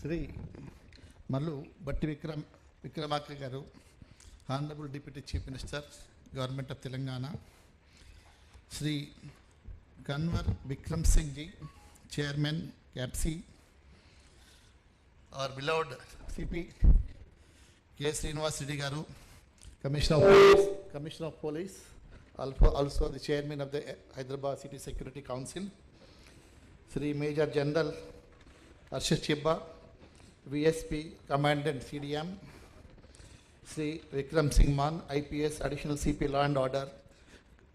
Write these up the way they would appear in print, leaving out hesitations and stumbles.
Sri Mallu Batti Vikramarka Garu, Honorable Deputy Chief Minister, Government of Telangana, Sri Kanwar Bikram Singh Ji, Chairman, CAPC, our beloved CP, K. Srinivas Reddy Garu, Commissioner of Police, also the Chairman of the Hyderabad City Security Council, Sri Major General Arshad Chibba, VSP Commandant CDM, Sri Vikram Singh Man, IPS Additional CP Law and Order,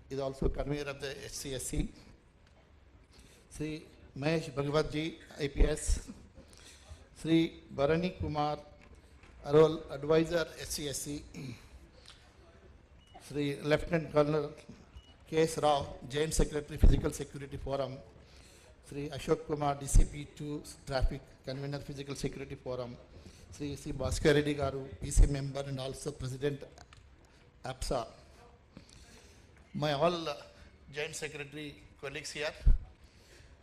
is also convener of the HCSC, Sri Mahesh Bhagwatji, IPS, Sri Bharani Kumar, Role Advisor, HCSC, Sri Lieutenant Colonel K.S. Rao, Joint Secretary, Physical Security Forum, Sri Ashok Kumar, DCP2 Traffic, Convener, Physical Security Forum, Sri C. Bhaskar Reddy Garu, PC member and also President APSA. My all Joint Secretary colleagues here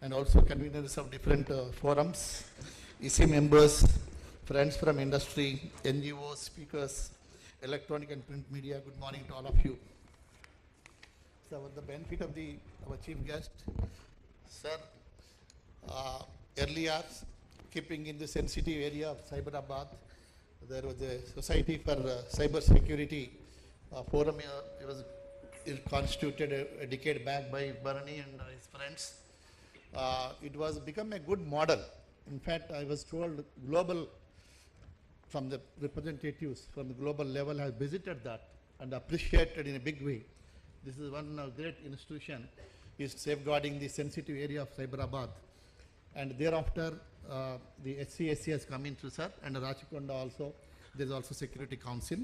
and also conveners of different forums, EC members, friends from industry, NGOs, speakers, electronic and print media, good morning to all of you. So with the benefit of our chief guest, sir, earlier, keeping in the sensitive area of Cyberabad, there was a Society for Cyber Security forum. It constituted a decade back by Bharani and his friends. It was become a good model. In fact, I was told global, from the representatives from the global level have visited that and appreciated in a big way. This is one great institution is safeguarding the sensitive area of Cyberabad. And thereafter, the HCSC has come in through, sir, and Rachikonda also. There is also Security Council.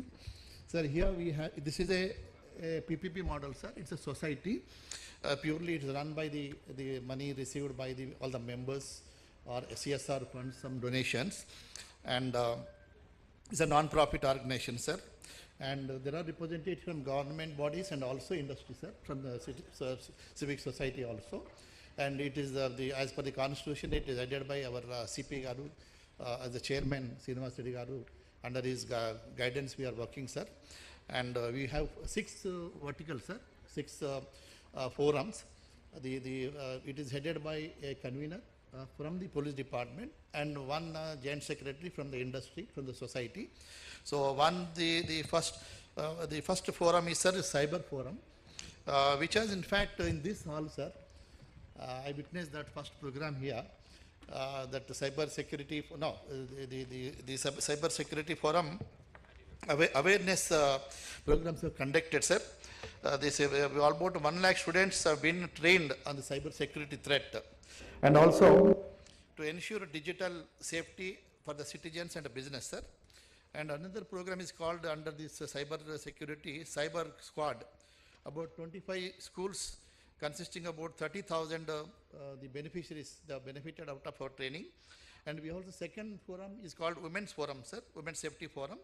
Sir, here we have, this is a PPP model, sir. It's a society. Purely it's run by the money received by all the members or CSR funds, some donations. And it's a non-profit organization, sir. And there are representatives from government bodies and also industry, sir, from the civic society also. And it is as per the constitution, it is headed by our CP Garu as the chairman, Srinivas Reddy Garu. Under his guidance, we are working, sir. And we have 6 verticals, sir, 6 forums. It is headed by a convener from the police department and one joint secretary from the industry, from the society. So the first forum is, sir, Cyber Forum, which has in fact in this hall, sir, I witnessed that first program here, that the cyber security, the cyber security forum awareness programs are conducted, sir. About 1 lakh students have been trained on the cyber security threat, and also to ensure digital safety for the citizens and the business, sir. And another program is called under this cyber security, Cyber Squad. About 25 schools consisting about 30,000 the beneficiaries that benefited out of our training. And we also, second forum is called Women's Forum, sir, Women's Safety Forum.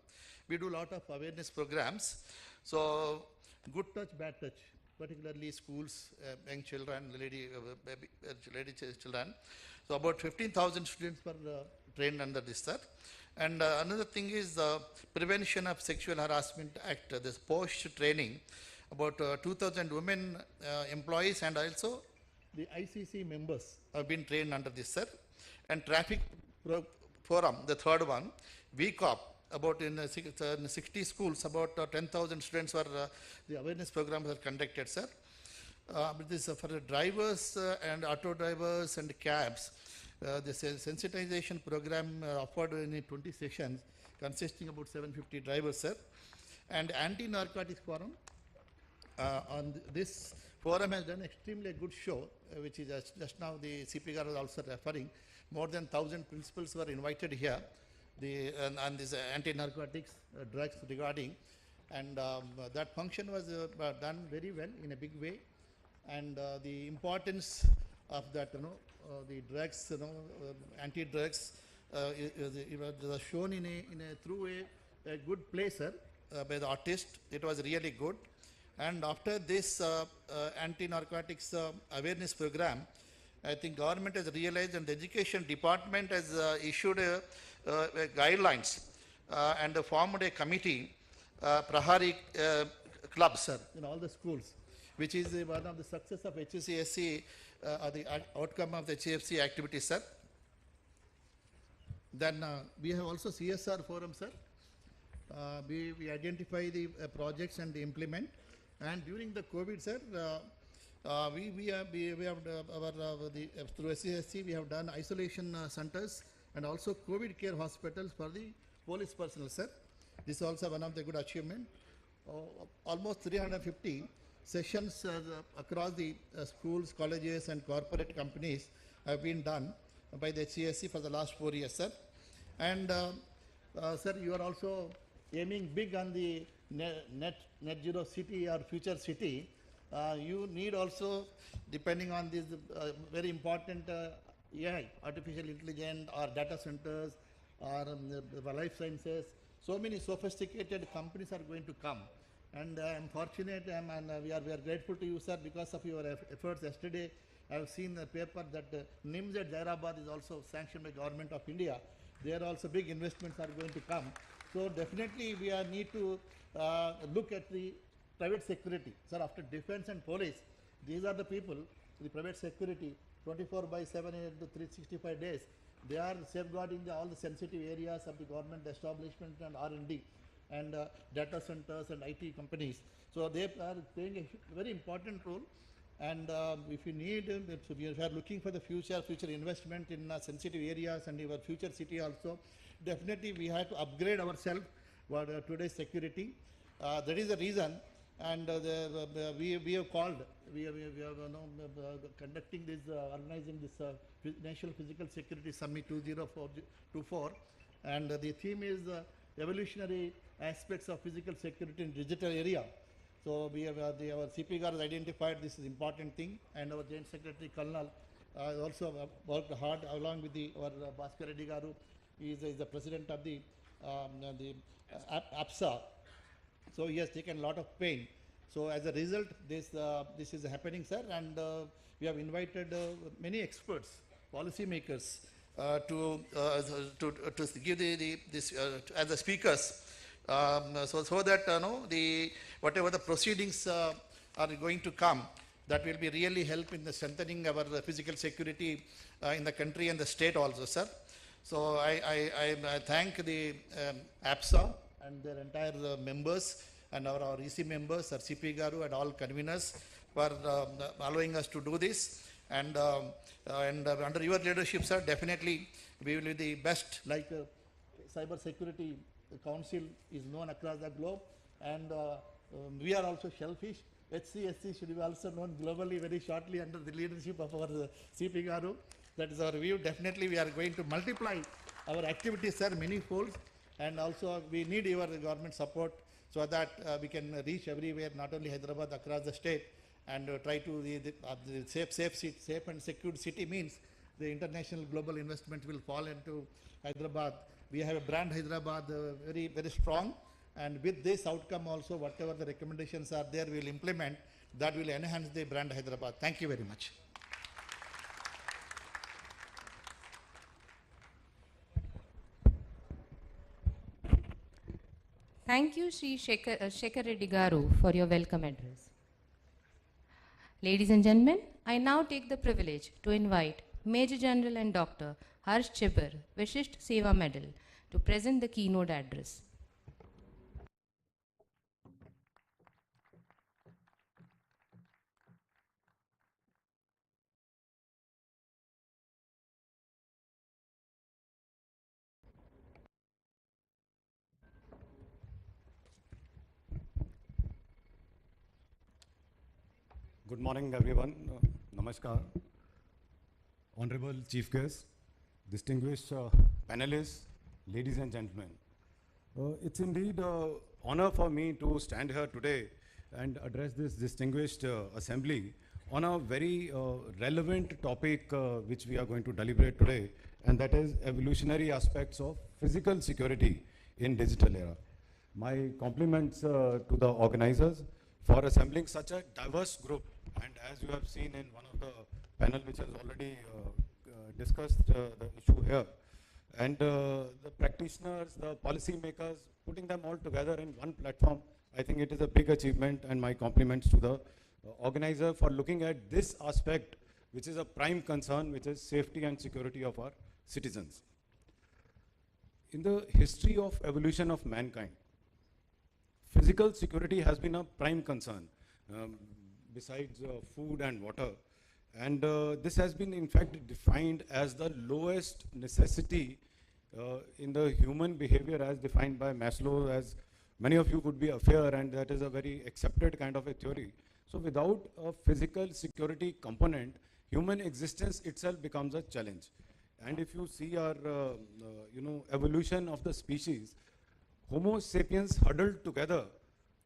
We do a lot of awareness programs. So good touch, bad touch, particularly schools, young children, lady children. So about 15,000 students were trained under this, sir. And another thing is the Prevention of Sexual Harassment Act, this post training. About 2,000 women employees and also the ICC members have been trained under this, sir. And Traffic Forum, the third one, VCOP, about in 60 schools, about 10,000 students were, the awareness programs are conducted, sir. But this for the drivers and auto drivers and cabs, the sensitization program offered in 20 sessions, consisting about 750 drivers, sir. And Anti-Narcotics Forum, on this forum has done extremely good show, which is just now the CP was also referring. More than 1,000 principals were invited here, and this anti-narcotics drugs regarding, and that function was done very well in a big way, and the importance of that, the drugs, anti-drugs, it was shown through a good placer by the artist. It was really good. And after this anti-narcotics awareness program, I think government has realized, and the education department has issued guidelines and formed a committee, Prahari club, sir, in all the schools, which is one of the success of HCSC, or the outcome of the HCFC activity, sir. Then we have also CSR forum, sir. We identify the projects and implement. And during the COVID, sir, we have through SCSC we have done isolation centers and also COVID care hospitals for the police personnel, sir. This is also one of the good achievement. Almost 350 sessions across the schools, colleges, and corporate companies have been done by the HCSC for the last 4 years, sir. And sir, you are also aiming big on the net zero city or future city. You need also, depending on this very important AI, artificial intelligence, or data centers, or the life sciences. So many sophisticated companies are going to come. And I'm fortunate, and we are grateful to you, sir, because of your efforts. Yesterday, I have seen the paper that NIMS at Jairabad is also sanctioned by Government of India. There also big investments are going to come. So definitely we need to look at the private security. Sir, after defense and police, these are the people, the private security, 24/7 and 365 days. They are safeguarding all the sensitive areas of the government establishment and R&D and data centers and IT companies. So they are playing a very important role. And if you need, if you are looking for the future investment in sensitive areas and your future city also, definitely we have to upgrade ourselves for today's security. That is the reason. And we have called, we are conducting this, organizing this National Physical Security Summit 2024, and the theme is evolutionary aspects of physical security in digital area. So we have our CP Garu has identified this is important thing, and our Joint Secretary Colonel also worked hard along with our Bhaskar Reddy Garu. He is the president of the APSA. So he has taken a lot of pain. So as a result, this is happening, sir, and we have invited many experts, policymakers, to give this as the speakers, so that whatever the proceedings are going to come, that will be really help in the strengthening our physical security in the country and the state also, sir. So I thank the APSA and their entire members and our EC members, our CP Garu and all conveners for allowing us to do this. And under your leadership, sir, definitely we will be the best. Like Cyber Security Council is known across the globe, and we are also shellfish. HCSC should be also known globally very shortly under the leadership of our CP Garu. That is our view. Definitely we are going to multiply our activities, sir, many folds, and also we need your government support so that we can reach everywhere, not only Hyderabad, across the state, and try to the safe and secure city means the international global investment will fall into Hyderabad. We have a brand Hyderabad very, very strong, and with this outcome also, whatever the recommendations are there, we will implement. That will enhance the brand Hyderabad. Thank you very much. Thank you, Shri Shekhar Reddy Garu, for your welcome address. Ladies and gentlemen, I now take the privilege to invite Major General and Dr. Harsh Chibber, Vishisht Seva Medal, to present the keynote address. Good morning, everyone. Namaskar. Honorable Chief Guest, distinguished panelists, ladies and gentlemen. It's indeed an honor for me to stand here today and address this distinguished assembly on a very relevant topic which we are going to deliberate today, and that is evolutionary aspects of physical security in digital era. My compliments to the organizers for assembling such a diverse group, and as you have seen in one of the panel which has already discussed the issue here. And the practitioners, the policy makers, putting them all together in one platform, I think it is a big achievement, and my compliments to the organizer for looking at this aspect, which is a prime concern, which is safety and security of our citizens. In the history of evolution of mankind, physical security has been a prime concern, besides food and water. And this has been in fact defined as the lowest necessity in the human behavior as defined by Maslow, as many of you would be aware, and that is a very accepted kind of a theory. So without a physical security component, human existence itself becomes a challenge. And if you see our evolution of the species, Homo sapiens huddled together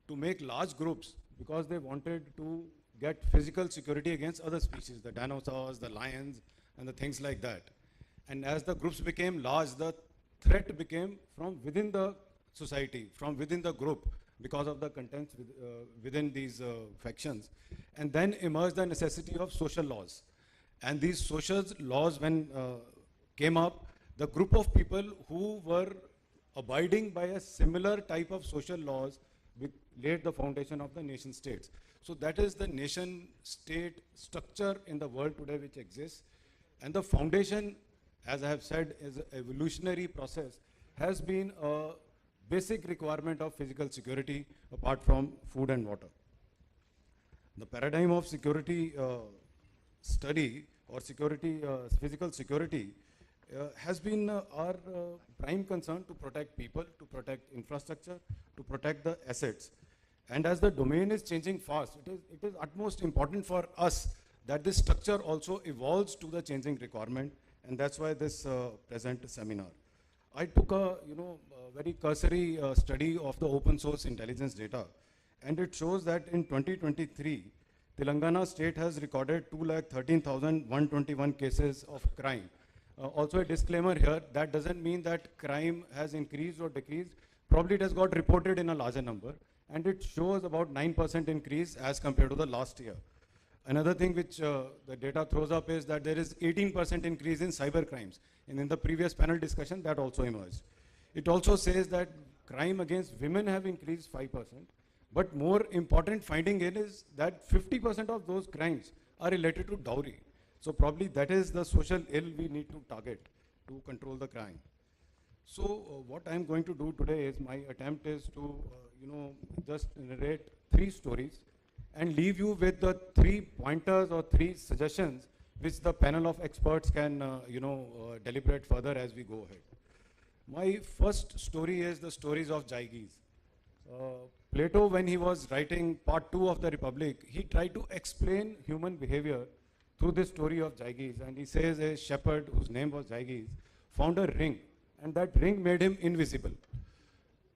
to make large groups because they wanted to get physical security against other species, the dinosaurs, the lions, and the things like that. And as the groups became large, the threat became from within the society, from within the group, because of the contents within these factions. And then emerged the necessity of social laws. And these social laws, when came up, the group of people who were abiding by a similar type of social laws laid the foundation of the nation states. So that is the nation state structure in the world today which exists. And the foundation, as I have said, is an evolutionary process, has been a basic requirement of physical security apart from food and water. The paradigm of security study or security, physical security has been our prime concern to protect people, to protect infrastructure, to protect the assets. And as the domain is changing fast, it is utmost important for us that this structure also evolves to the changing requirement, and that's why this present seminar. I took a very cursory study of the open source intelligence data, and it shows that in 2023, Telangana state has recorded 213,121 cases of crime. Also a disclaimer here, that doesn't mean that crime has increased or decreased. Probably it has got reported in a larger number, and it shows about 9% increase as compared to the last year. Another thing which the data throws up is that there is 18% increase in cyber crimes. And in the previous panel discussion, that also emerged. It also says that crime against women have increased 5%. But more important finding is that 50% of those crimes are related to dowry. So probably that is the social ill we need to target to control the crime. So what I'm going to do today is my attempt is to just narrate 3 stories and leave you with the 3 pointers or 3 suggestions which the panel of experts can deliberate further as we go ahead. My first story is the stories of Jaigis. Plato, when he was writing part 2 of the Republic, he tried to explain human behavior through this story of Jaigis, and he says a shepherd whose name was Jaigis found a ring, and that ring made him invisible.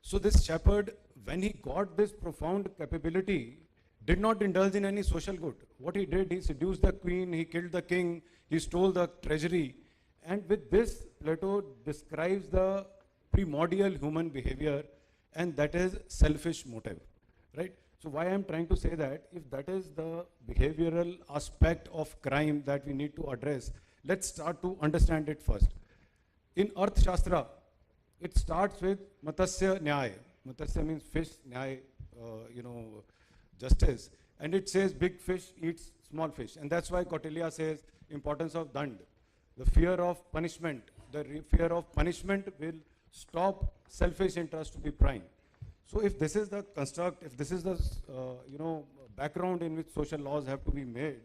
So this shepherd, when he got this profound capability, did not indulge in any social good. What he did, he seduced the queen, he killed the king, he stole the treasury, and with this, Plato describes the primordial human behavior, and that is selfish motive, right? So why I'm trying to say that, if that is the behavioral aspect of crime that we need to address, let's start to understand it first. In Arthashastra, it starts with Matsya Nyaya. Matsya means fish, Nyaya, justice. And it says big fish eats small fish. And that's why Kautilya says importance of dand. The fear of punishment. The fear of punishment will stop selfish interest to be prime. So if this is the construct, if this is the background in which social laws have to be made,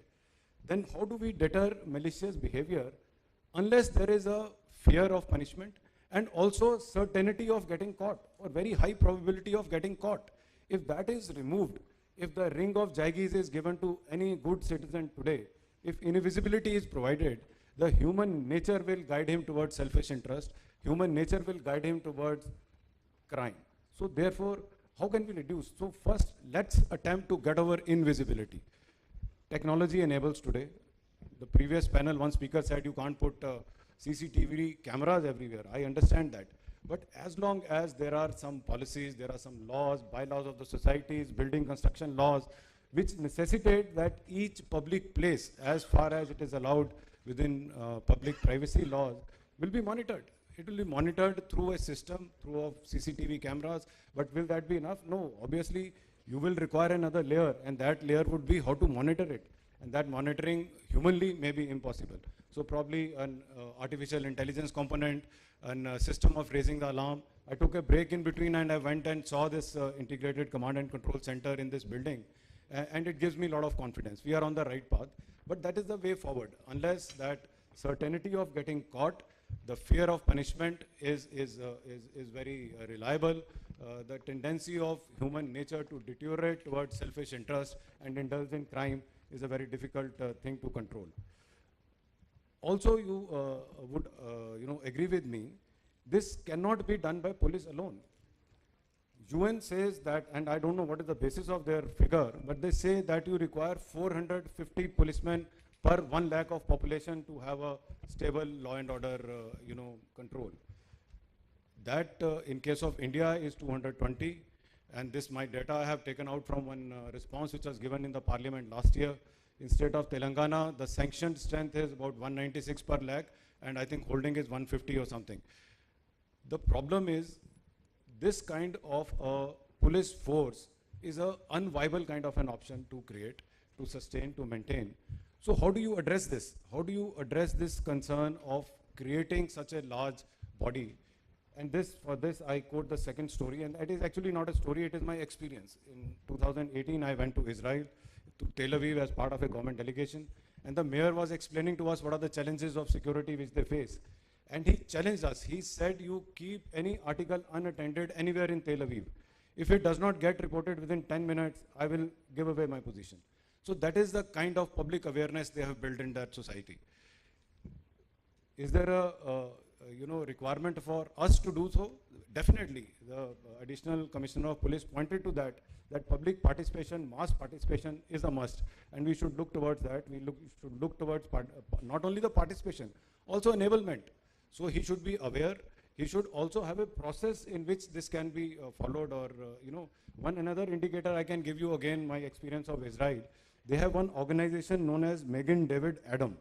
then how do we deter malicious behavior unless there is a fear of punishment and also certainty of getting caught or very high probability of getting caught? If that is removed, if the ring of Jaigis is given to any good citizen today, if invisibility is provided, the human nature will guide him towards selfish interest, human nature will guide him towards crime. So therefore, how can we reduce? So first, let's attempt to get over invisibility. Technology enables today. The previous panel, one speaker said you can't put CCTV cameras everywhere. I understand that. But as long as there are some policies, there are some laws, bylaws of the societies, building construction laws, which necessitate that each public place, as far as it is allowed within public privacy laws, will be monitored. It will be monitored through a system, through of CCTV cameras, but will that be enough? No, obviously you will require another layer, and that layer would be how to monitor it. And that monitoring humanly may be impossible. So probably an artificial intelligence component, a system of raising the alarm. I took a break in between and I went and saw this integrated command and control center in this building. And it gives me a lot of confidence. We are on the right path, but that is the way forward. Unless that certainty of getting caught, the fear of punishment is very reliable. The tendency of human nature to deteriorate towards selfish interest and indulge in crime is a very difficult thing to control. Also, you would agree with me, this cannot be done by police alone. UN says that, and I don't know what is the basis of their figure, but they say that you require 450 policemen per 1 lakh of population to have a stable law and order, control. That in case of India is 220, and this my data I have taken out from one response which was given in the parliament last year. In state of Telangana, the sanctioned strength is about 196 per lakh, and I think holding is 150 or something. The problem is, this kind of a police force is a unviable kind of an option to create, to sustain, to maintain. So how do you address this? How do you address this concern of creating such a large body? And for this I quote the second story, and it is actually not a story, it is my experience. In 2018, I went to Israel, to Tel Aviv as part of a government delegation, and the mayor was explaining to us what are the challenges of security which they face. And he challenged us. He said, you keep any article unattended anywhere in Tel Aviv. If it does not get reported within 10 minutes, I will give away my position. So that is the kind of public awareness they have built in that society. Is there a requirement for us to do so? Definitely. The additional commissioner of police pointed to that public participation, mass participation is a must, and we should look towards that. Should look towards not only the participation, also enablement. So he should be aware. He should also have a process in which this can be followed, or one another indicator I can give you, again my experience of Israel. They have one organization known as Megan David Adam.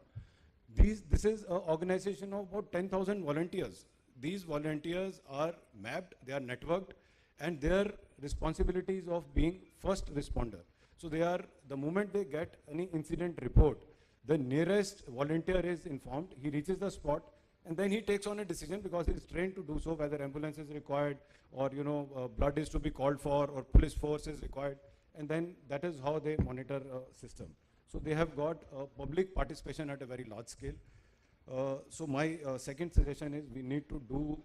This is an organization of about 10,000 volunteers. These volunteers are mapped, they are networked, and their responsibilities of being first responder. So they are, the moment they get any incident report, the nearest volunteer is informed, he reaches the spot, and then he takes on a decision because he is trained to do so, whether ambulance is required, or blood is to be called for, or police force is required, and then that is how they monitor a system. So they have got public participation at a very large scale. So my second suggestion is we need to do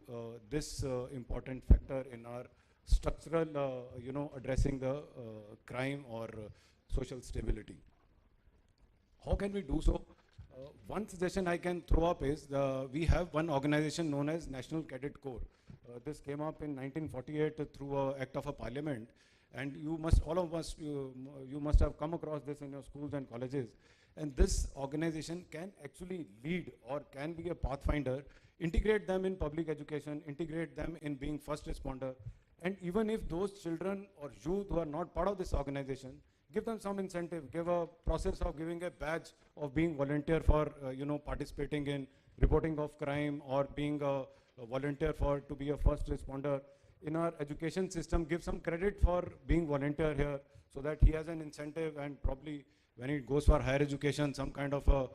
this important factor in our structural, addressing the crime or social stability. How can we do so? One suggestion I can throw up is we have one organization known as National Cadet Corps. This came up in 1948 through an act of a parliament, and you must have come across this in your schools and colleges. And this organization can actually lead or can be a pathfinder, integrate them in public education, integrate them in being first responder. And even if those children or youth who are not part of this organization, give them some incentive, give a process of giving a badge of being volunteer for, participating in reporting of crime, or being a volunteer to be a first responder. In our education system, give some credit for being volunteer here, so that he has an incentive, and probably when he goes for higher education, some kind of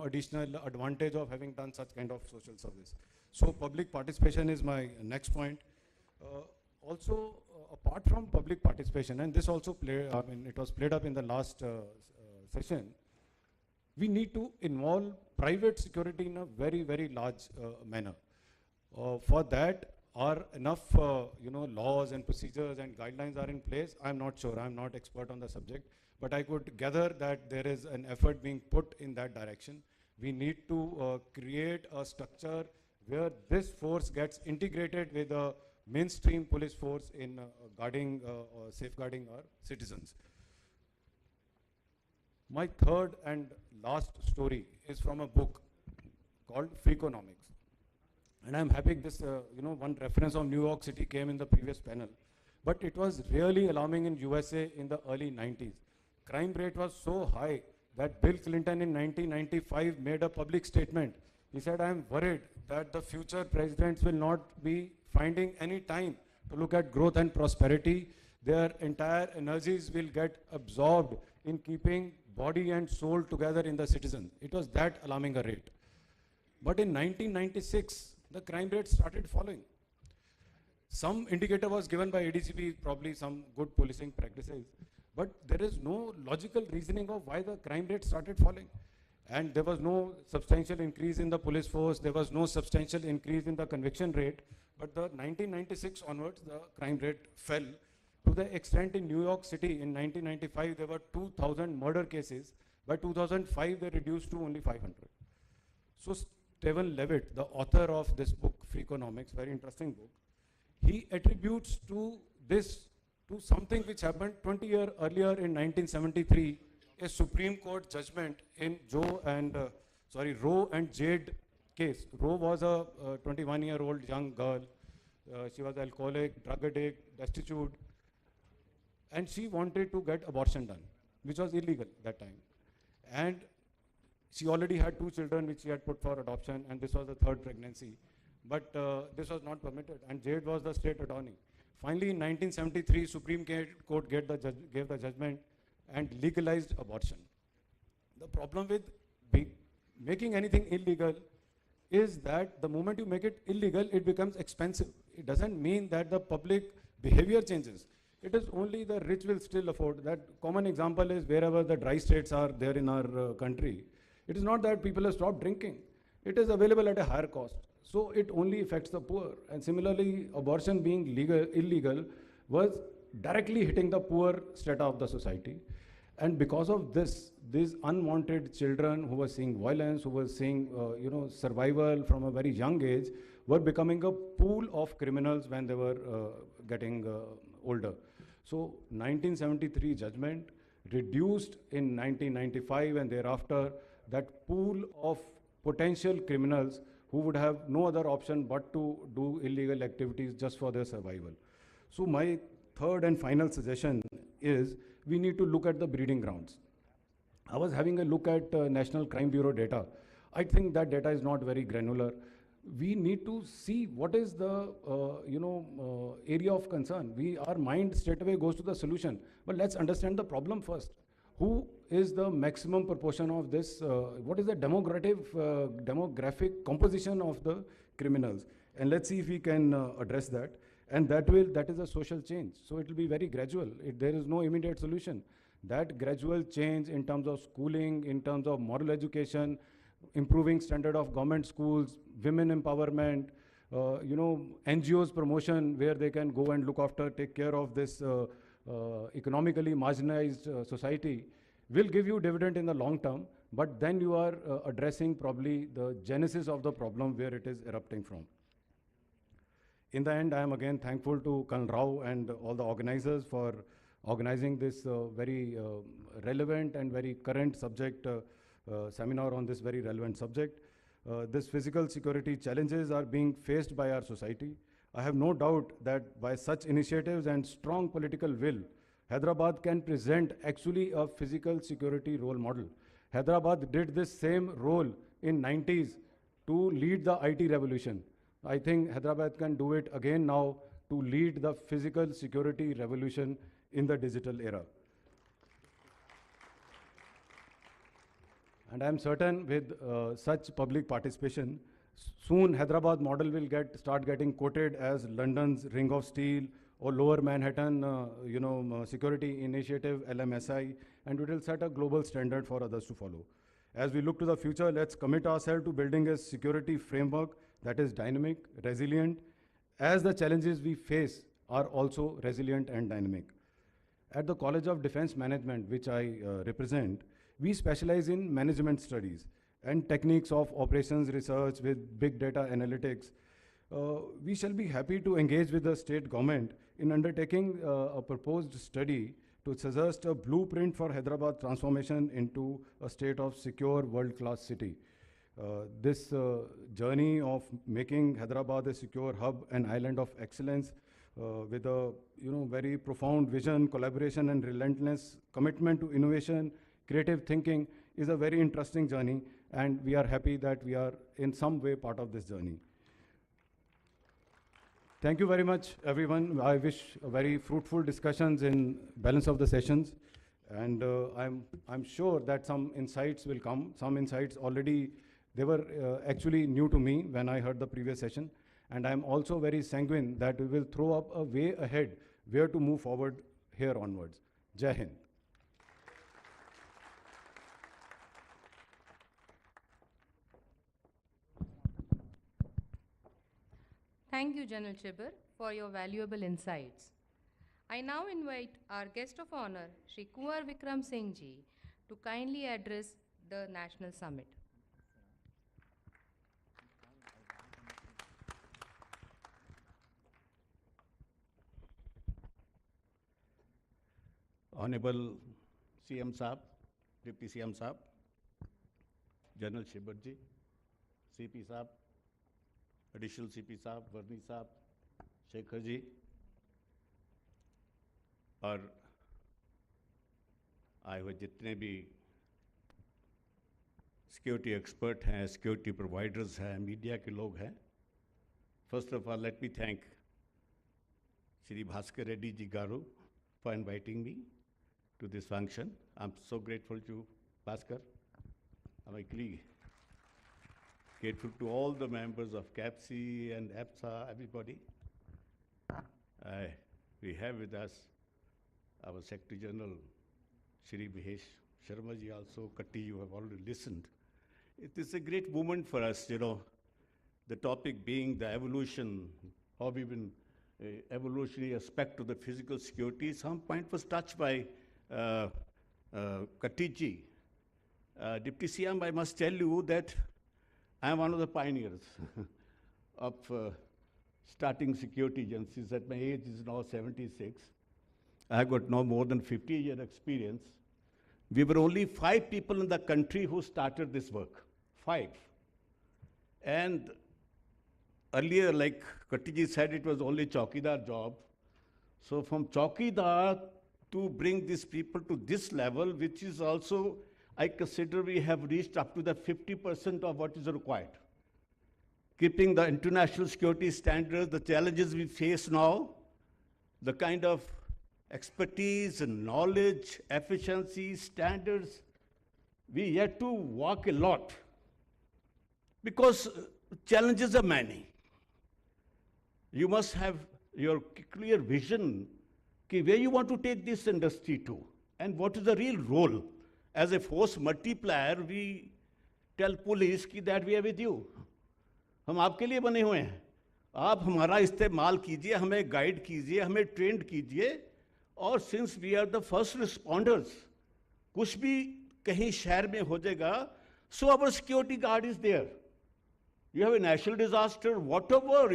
additional advantage of having done such kind of social service. So public participation is my next point. Also, apart from public participation, and this also it was played up in the last session, we need to involve private security in a very, very large manner. For that, are enough laws and procedures and guidelines are in place? I'm not sure. I'm not expert on the subject, but I could gather that there is an effort being put in that direction. We need to create a structure where this force gets integrated with a mainstream police force in guarding or safeguarding our citizens. My third and last story is from a book called Freakonomics. And I'm happy this, one reference of New York City came in the previous panel. But it was really alarming in USA in the early 90s. crime rate was so high that Bill Clinton in 1995 made a public statement. He said, I am worried that the future presidents will not be finding any time to look at growth and prosperity. Their entire energies will get absorbed in keeping body and soul together in the citizen. It was that alarming a rate. But in 1996, the crime rate started falling. Some indicator was given by ADCP, probably some good policing practices, but there is no logical reasoning of why the crime rate started falling. And there was no substantial increase in the police force, there was no substantial increase in the conviction rate, but the 1996 onwards, the crime rate fell to the extent in New York City in 1995, there were 2,000 murder cases. By 2005, they reduced to only 500. So Stephen Levitt, the author of this book, Freakonomics, very interesting book, he attributes to this, to something which happened 20 years earlier in 1973, a Supreme Court judgment in Roe and Jade case. Roe was a 21-year-old young girl. She was alcoholic, drug addict, destitute, and she wanted to get abortion done, which was illegal that time. And she already had 2 children which she had put for adoption, and this was the 3rd pregnancy. But this was not permitted, and Jade was the state attorney. Finally, in 1973, Supreme Court gave the judgment and legalized abortion. The problem with making anything illegal is that the moment you make it illegal, it becomes expensive. It doesn't mean that the public behavior changes. It is only the rich will still afford. That common example is wherever the dry states are there in our country. It is not that people have stopped drinking. It is available at a higher cost. So it only affects the poor. And similarly, abortion being illegal was directly hitting the poor strata of the society. And because of this, these unwanted children who were seeing violence, who were seeing survival from a very young age, were becoming a pool of criminals when they were getting older. So 1973 judgment reduced in 1995 and thereafter that pool of potential criminals who would have no other option but to do illegal activities just for their survival. So my third and final suggestion is we need to look at the breeding grounds. I was having a look at National Crime Bureau data. I think that data is not very granular. We need to see what is the area of concern. Our mind straight away goes to the solution, but let's understand the problem first. Who is the maximum proportion of this? What is the demographic composition of the criminals? And let's see if we can address that. And that is a social change. So it will be very gradual. There is no immediate solution. That gradual change in terms of schooling, in terms of moral education, improving standard of government schools, women empowerment, NGOs promotion where they can go and look after, take care of this economically marginalized society will give you dividend in the long term, but then you are addressing probably the genesis of the problem where it is erupting from. In the end, I am again thankful to Colonel Rao and all the organizers for organizing this very relevant and very current subject seminar on this very relevant subject. This physical security challenges are being faced by our society. I have no doubt that by such initiatives and strong political will, Hyderabad can present actually a physical security role model. Hyderabad did this same role in 90s to lead the IT revolution. I think Hyderabad can do it again now to lead the physical security revolution in the digital era. And I am certain with such public participation, soon Hyderabad model will start getting quoted as London's Ring of Steel or Lower Manhattan Security Initiative, LMSI, and it will set a global standard for others to follow. As we look to the future, let's commit ourselves to building a security framework that is dynamic, resilient, as the challenges we face are also resilient and dynamic. At the College of Defense Management, which I represent, we specialize in management studies and techniques of operations research with big data analytics. We shall be happy to engage with the state government in undertaking a proposed study to suggest a blueprint for Hyderabad transformation into a state of secure world-class city. This journey of making Hyderabad a secure hub and island of excellence with a very profound vision, collaboration, and relentless commitment to innovation, creative thinking, is a very interesting journey, and we are happy that we are in some way part of this journey. Thank you very much, everyone. I wish very fruitful discussions in balance of the sessions, and I'm sure that some insights will come. Some insights already, they were actually new to me when I heard the previous session, and I'm also very sanguine that we will throw up a way ahead where to move forward here onwards. Jai Hind. Thank you, General Chibber, for your valuable insights. I now invite our guest of honor, Shri Kunwar Vikram Singh Ji, to kindly address the National Summit. Honorable CM Saab, Deputy CM Saab, General Chibber Ji, CP Saab, Additional CP Saab, Varni Saab, Shekhar Ji, और आए हुए जितने भी security expert हैं, security providers हैं, media के लोग हैं, first of all let me thank Shri Bhaskar Reddy ji garu for inviting me to this function. I'm so grateful to Bhaskar. I'm equally grateful to all the members of CAPSI and EPSA, everybody. We have with us our Secretary General, Shri Mahesh Sharma ji also. Katti, you have already listened. It is a great moment for us, the topic being the evolution of even evolutionary aspect of the physical security. Some point was touched by Katti ji. Deputy CM, I must tell you that I am one of the pioneers of starting security agencies. At my age is now 76. I have got no more than 50-year experience. We were only 5 people in the country who started this work. 5. And earlier, like Kattiji said, it was only Chaukidar job. So from Chaukidar to bring these people to this level, which is also, I consider we have reached up to the 50% of what is required. Keeping the international security standards, the challenges we face now, the kind of expertise and knowledge, efficiency, standards, we yet to walk a lot because challenges are many. You must have your clear vision where you want to take this industry to and what is the real role. As a force multiplier, we tell police that we are with you. हम आपके लिए बने हुए हैं. आप हमारा इस्तेमाल कीजिए, हमें गाइड कीजिए, हमें ट्रेंड कीजिए. और since we are the first responders, कुछ भी कहीं शहर में हो जाएगा, so our security guard is there. You have a national disaster, whatever,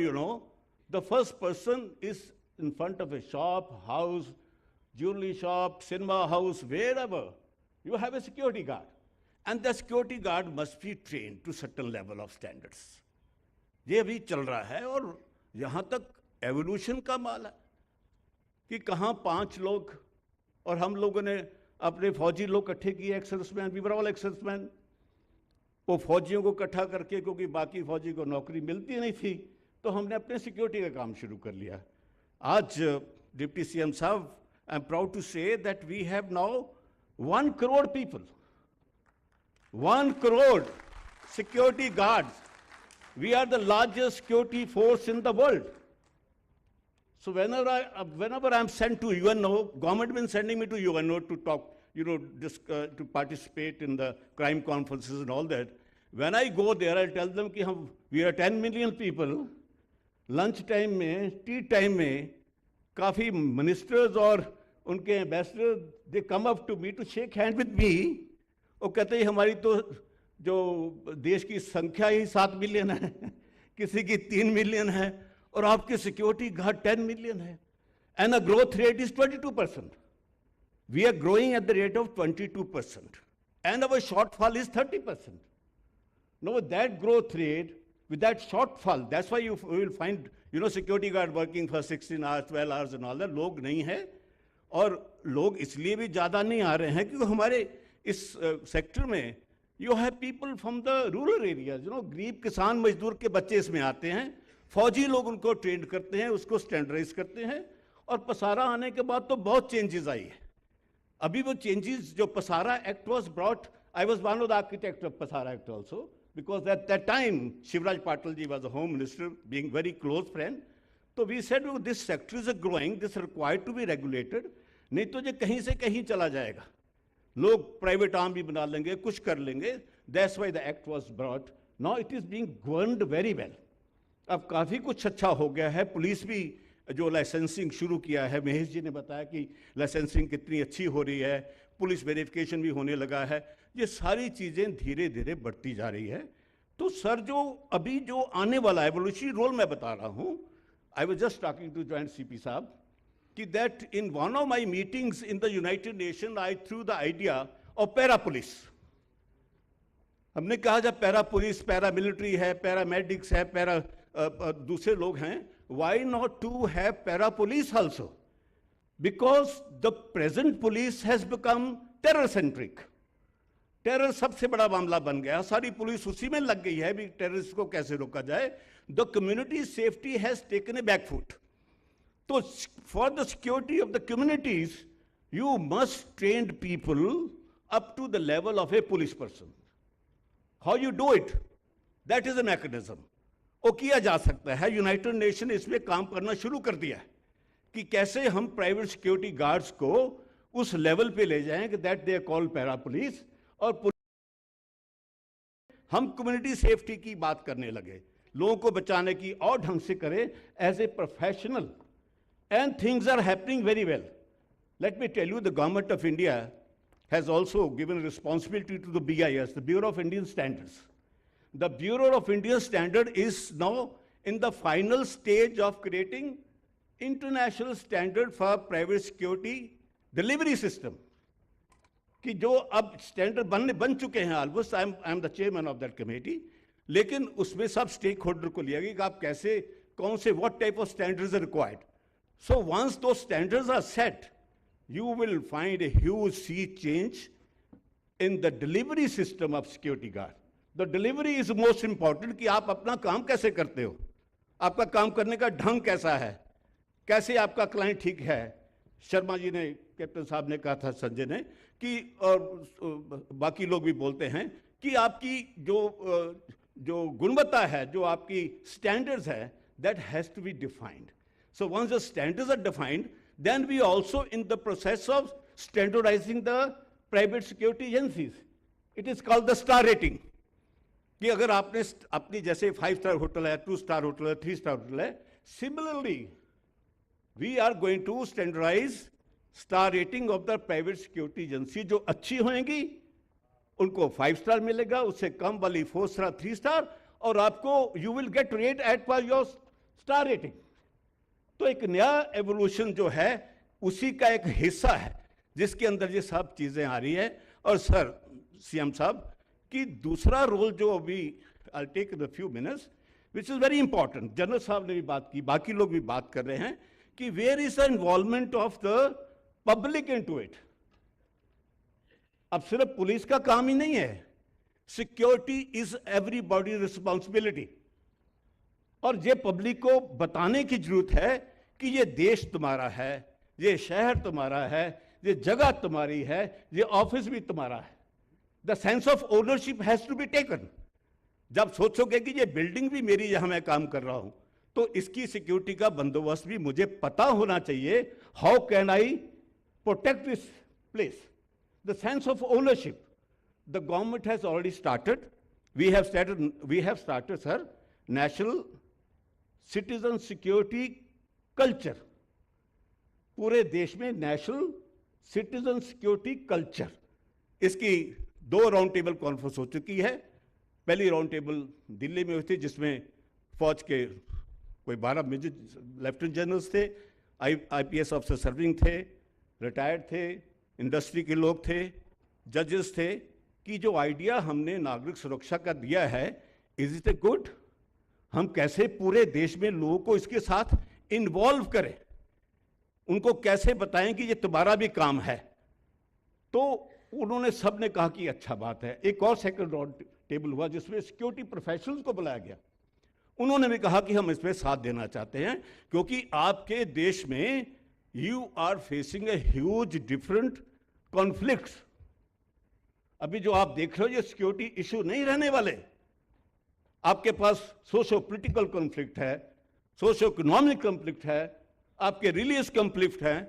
the first person is in front of a shop, house, jewelry shop, cinema house, wherever. You have a security guard. And the security guard must be trained to certain level of standards. ये अभी चल रहा है और यहाँ तक evolution का माल है कि कहाँ 5 लोग और हम लोगों ने अपने फौजी लोग इकट्ठे किए, ex serviceman, we were all ex serviceman. वो फौजियों को इकट्ठा करके, क्योंकि बाकी फौजी को नौकरी मिलती नहीं थी, तो हमने अपने सिक्योरिटी का काम शुरू कर लिया. आज डिप्टी सीएम साहब, I am proud to say that we have now 1 crore people, 1 crore security guards. We are the largest security force in the world. So whenever I'm sent to UNO, government been sending me to UNO to talk, to participate in the crime conferences and all that. When I go there, I tell them that we are 10 million people. Lunch time में, tea time में, काफी ministers और उनके ambassadors, they come up to me to shake hand with me. और कहते हैं हमारी तो जो देश की संख्या ही 7 मिलियन है, किसी की 3 मिलियन है, और आपके सिक्योरिटी गार्ड 10 मिलियन है. And the growth rate is 22%. We are growing at the rate of 22%. And our shortfall is 30%. Now that growth rate, with that shortfall. That's why you will find, security guard working for 16 hours, 12 hours and all that. लोग नहीं है, और लोग इसलिए भी ज़्यादा नहीं आ रहे हैं क्योंकि हमारे इस सेक्टर में you have people from the rural areas, गरीब किसान मजदूर के बच्चे इसमें आते हैं, फौजी लोग उनको ट्रेन करते हैं, उसको स्टैंडर्डाइज करते हैं, और पसारा आने के बाद तो बहुत चेंजेस आई है. अभी वो चेंजेस जो PSARA act was brought, I was one of the architect of PSARA act also, because at that time Shivraj Patil ji was the home minister, being very close friend. So we said, oh, this sector is growing, this required to be regulated, नहीं तो ये कहीं से कहीं चला जाएगा, लोग private arm भी बना लेंगे, कुछ कर लेंगे. That's why the act was brought. Now it is being governed very well. अब काफ़ी कुछ अच्छा हो गया है. पुलिस भी जो लाइसेंसिंग शुरू किया है, महेश जी ने बताया कि लाइसेंसिंग कितनी अच्छी हो रही है, पुलिस वेरिफिकेशन भी होने लगा है. ये सारी चीज़ें धीरे धीरे बढ़ती जा रही है. तो सर जो अभी जो आने वाला एवोल्यूशनरी रोल मैं बता रहा हूँ, I was just talking to joint CP साहब कि that in one of my meetings in the United Nation I threw the idea of para police. हमने कहा जब पैरा पुलिस, पैरा मिलिट्री है, पैरामेडिक्स है, पैरा दूसरे लोग हैं, why not to have para police also? Because the present police has become terror centric. Terror सबसे बड़ा मामला बन गया, सारी पुलिस उसी में लग गई है भी टेररिस्ट को कैसे रोका जाए. The community safety has taken a back foot. तो for the security of the communities you must train people up to the level of a police person. How you do it, that is a mechanism. वो किया जा सकता है. United nation इसमें काम करना शुरू कर दिया है कि कैसे हम प्राइवेट सिक्योरिटी गार्ड्स को उस लेवल पे ले जाएं कि that they call para police, और हम कम्युनिटी सेफ्टी की बात करने लगे, लोगों को बचाने की, और ढंग से करें as a professional. And things are happening very well. Let me tell you, the government of India has also given responsibility to the BIS, the bureau of Indian standards. The Bureau of Indian Standard is now in the final stage of creating international standard for private security delivery system. कि जो अब standard बन चुके हैं almost. I am the chairman of that committee. लेकिन उसमें सब stake holder को लिया गया कि आप कैसे, कौन से, what type of standards are required. So once those standards are set, you will find a huge sea change in the delivery system of security guard. The delivery is most important कि आप अपना काम कैसे करते हो, आपका काम करने का ढंग कैसा है, कैसे आपका क्लाइंट ठीक है. शर्मा जी ने, कैप्टन साहब ने कहा था, संजय ने, कि और बाकी लोग भी बोलते हैं कि आपकी जो गुणवत्ता है, जो आपकी स्टैंडर्ड्स है, that has to be defined. So once the standards are defined, then we also in the process of standardising the private security agencies. It is called the star rating. कि अगर आपने अपनी, जैसे 5 स्टार होटल है, 2 star hotel है, 3 star hotel है, similarly we are going to standardise star rating of the private security agency. जो अच्छी होंगी उनको 5 स्टार मिलेगा, उससे कम वाली 4 स्टार, 3 स्टार, और आपको you will get rate at per your star rating. तो एक नया एवोल्यूशन जो है उसी का एक हिस्सा है जिसके अंदर ये सब चीजें आ रही है. और सर CM साहब कि दूसरा रोल जो अभी I take the few minutes which is very important, general साहब ने भी बात की, बाकी लोग भी बात कर रहे हैं कि where is the involvement of the public in to it. अब सिर्फ पुलिस का काम ही नहीं है, सिक्योरिटी इज एवरीबॉडी रिस्पॉन्सिबिलिटी. और ये पब्लिक को बताने की जरूरत है कि ये देश तुम्हारा है, ये शहर तुम्हारा है, ये जगह तुम्हारी है, ये ऑफिस भी तुम्हारा है. The sense of ownership has to be taken. जब सोचोगे कि ये बिल्डिंग भी मेरी, जहां मैं काम कर रहा हूं, तो इसकी सिक्योरिटी का बंदोबस्त भी मुझे पता होना चाहिए. How can I protect this place? The sense of ownership. The government has already started. We have started sir national citizen security culture. पूरे देश में नेशनल सिटीजन सिक्योरिटी कल्चर. इसकी 2 राउंड टेबल कॉन्फ्रेंस हो चुकी है. पहली राउंड टेबल दिल्ली में हुई थी जिसमें फौज के कोई 12 मेजर लेफ्टिनेंट जनरल्स थे, IPS ऑफिसर सर्विंग थे, रिटायर्ड थे, इंडस्ट्री के लोग थे, जजेस थे. कि जो आइडिया हमने नागरिक सुरक्षा का दिया है, इज इट ए गुड? हम कैसे पूरे देश में लोगों को इसके साथ इन्वॉल्व करें, उनको कैसे बताएं कि ये तुम्हारा भी काम है। तो उन्होंने सब ने कहा कि अच्छा बात है। एक और सेकंड राउंड टेबल हुआ जिसमें सिक्योरिटी प्रोफेशनल्स को बुलाया गया। उन्होंने भी कहा कि हम इसमें साथ देना चाहते हैं, क्योंकि आपके देश में you are facing a huge different conflicts. अभी जो आप देख रहे हो ये सिक्योरिटी इशू नहीं रहने वाले। आपके पास सोशो पॉलिटिकल कॉन्फ्लिक्ट है, सोशो इकोनॉमिक कॉन्फ्लिक्ट है, आपके रिलीजियस कॉन्फ्लिक्ट है,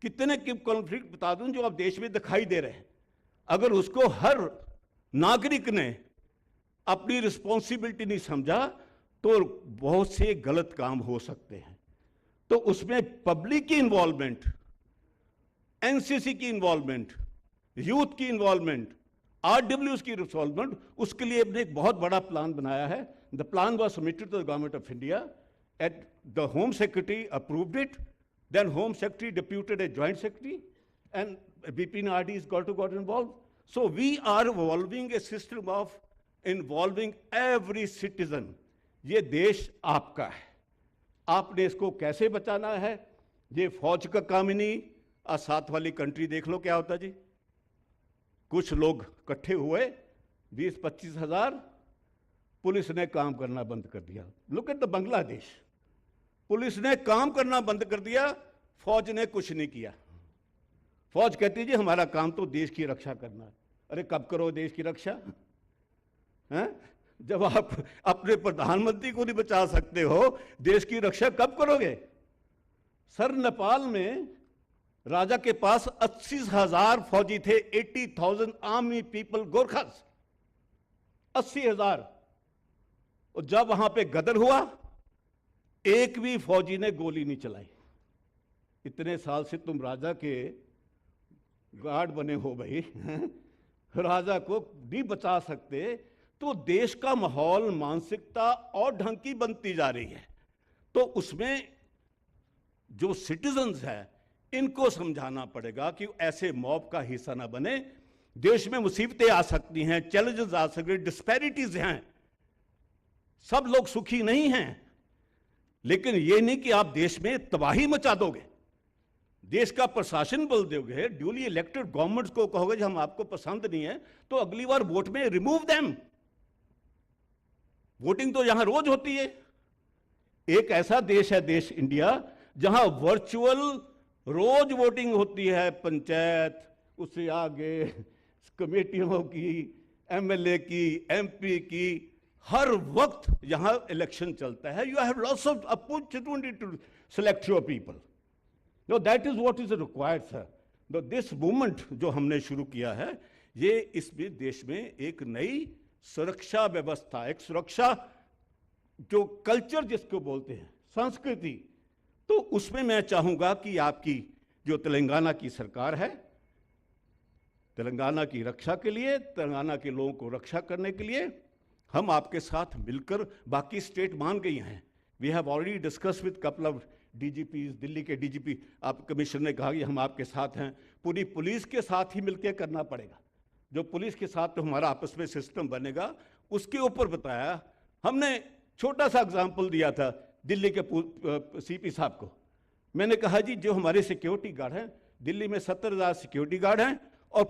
कितने की कॉन्फ्लिक्ट बता दूं जो आप देश में दिखाई दे रहे हैं। अगर उसको हर नागरिक ने अपनी रिस्पॉन्सिबिलिटी नहीं समझा तो बहुत से गलत काम हो सकते हैं। तो उसमें पब्लिक की इन्वॉल्वमेंट, एनसीसी की इन्वॉल्वमेंट, यूथ की इन्वॉल्वमेंट, आरडब्ल्यूएस की इन्वॉल्वमेंट, उसके लिए हमने एक बहुत बड़ा प्लान बनाया है। The plan was submitted to the government of India at the home secretary approved it, then home secretary deputed a joint secretary and BP and RD has got involved. So we are evolving a system of involving every citizen. ये देश आपका है, आपने इसको कैसे बचाना है। ये फौज का काम ही नहीं। साथ वाली कंट्री देख लो क्या होता जी। कुछ लोग इकट्ठे हुए 20-25 हजार, पुलिस ने काम करना बंद कर दिया। Look at the Bangladesh, police ने काम करना बंद कर दिया, फौज ने कुछ नहीं किया। फौज कहती जी हमारा काम तो देश की रक्षा करना है। अरे कब करो देश की रक्षा हैं? जब आप अपने प्रधानमंत्री को नहीं बचा सकते हो, देश की रक्षा कब करोगे? सर नेपाल में राजा के पास 80,000 फौजी थे, 80,000 आर्मी पीपल, गोरखास 80,000। और जब वहां पे गदर हुआ, एक भी फौजी ने गोली नहीं चलाई। इतने साल से तुम राजा के गार्ड बने हो भाई, राजा को नहीं बचा सकते। तो देश का माहौल, मानसिकता और ढंग की बनती जा रही है। तो उसमें जो सिटीजन्स हैं इनको समझाना पड़ेगा कि ऐसे मॉब का हिस्सा ना बने। देश में मुसीबतें आ सकती हैं, चैलेंजेस आ सकते हैं, डिस्पैरिटीज हैं, सब लोग सुखी नहीं हैं। लेकिन ये नहीं कि आप देश में तबाही मचा दोगे, देश का प्रशासन बदल दोगे, ड्यूली इलेक्टेड गवर्नमेंट्स को कहोगे कि हम आपको पसंद नहीं है तो अगली बार वोट में रिमूव देम। वोटिंग तो यहां रोज होती है। एक ऐसा देश है देश इंडिया जहां वर्चुअल रोज वोटिंग होती है, पंचायत, उससे आगे कमेटियों की, एमएलए की, एमपी की, हर वक्त यहां इलेक्शन चलता है। You have lots of opportunity to select your people. No that is what is required sir. No this movement जो हमने शुरू किया है, ये इसमें देश में एक नई सुरक्षा व्यवस्था, एक सुरक्षा जो कल्चर जिसको बोलते हैं, संस्कृति, तो उसमें मैं चाहूंगा कि आपकी जो तेलंगाना की सरकार है, तेलंगाना की रक्षा के लिए, तेलंगाना के लोगों को रक्षा करने के लिए हम आपके साथ मिलकर, बाकी स्टेट मान गई हैं। We have already discuss with couple of DGP, Delhi के डीजीपी, आप कमिश्नर ने कहा कि हम आपके साथ हैं। पूरी पुलिस के साथ ही मिलकर करना पड़ेगा। जो पुलिस के साथ तो हमारा आपस में सिस्टम बनेगा, उसके ऊपर बताया हमने। छोटा सा एग्जाम्पल दिया था दिल्ली के सीपी साहब को। मैंने कहा जी जो हमारे सिक्योरिटी गार्ड हैं, दिल्ली में 70,000 सिक्योरिटी गार्ड हैं और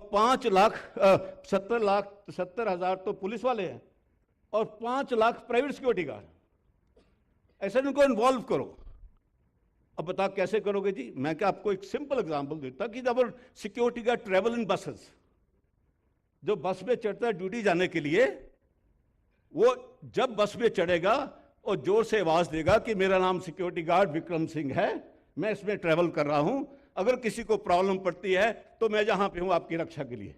70,000 तो पुलिस वाले हैं और 5 लाख प्राइवेट सिक्योरिटी गार्ड। ऐसे इनको इन्वॉल्व करो। अब बता कैसे करोगे जी? मैं क्या आपको एक सिंपल एग्जांपल देता कि जब security guard travel in buses, जो बस में चढ़ता है ड्यूटी जाने के लिए, वो जब बस में चढ़ेगा और जोर से आवाज देगा कि मेरा नाम सिक्योरिटी गार्ड विक्रम सिंह है, मैं इसमें ट्रेवल कर रहा हूं, अगर किसी को प्रॉब्लम पड़ती है तो मैं जहां पे हूं आपकी रक्षा के लिए।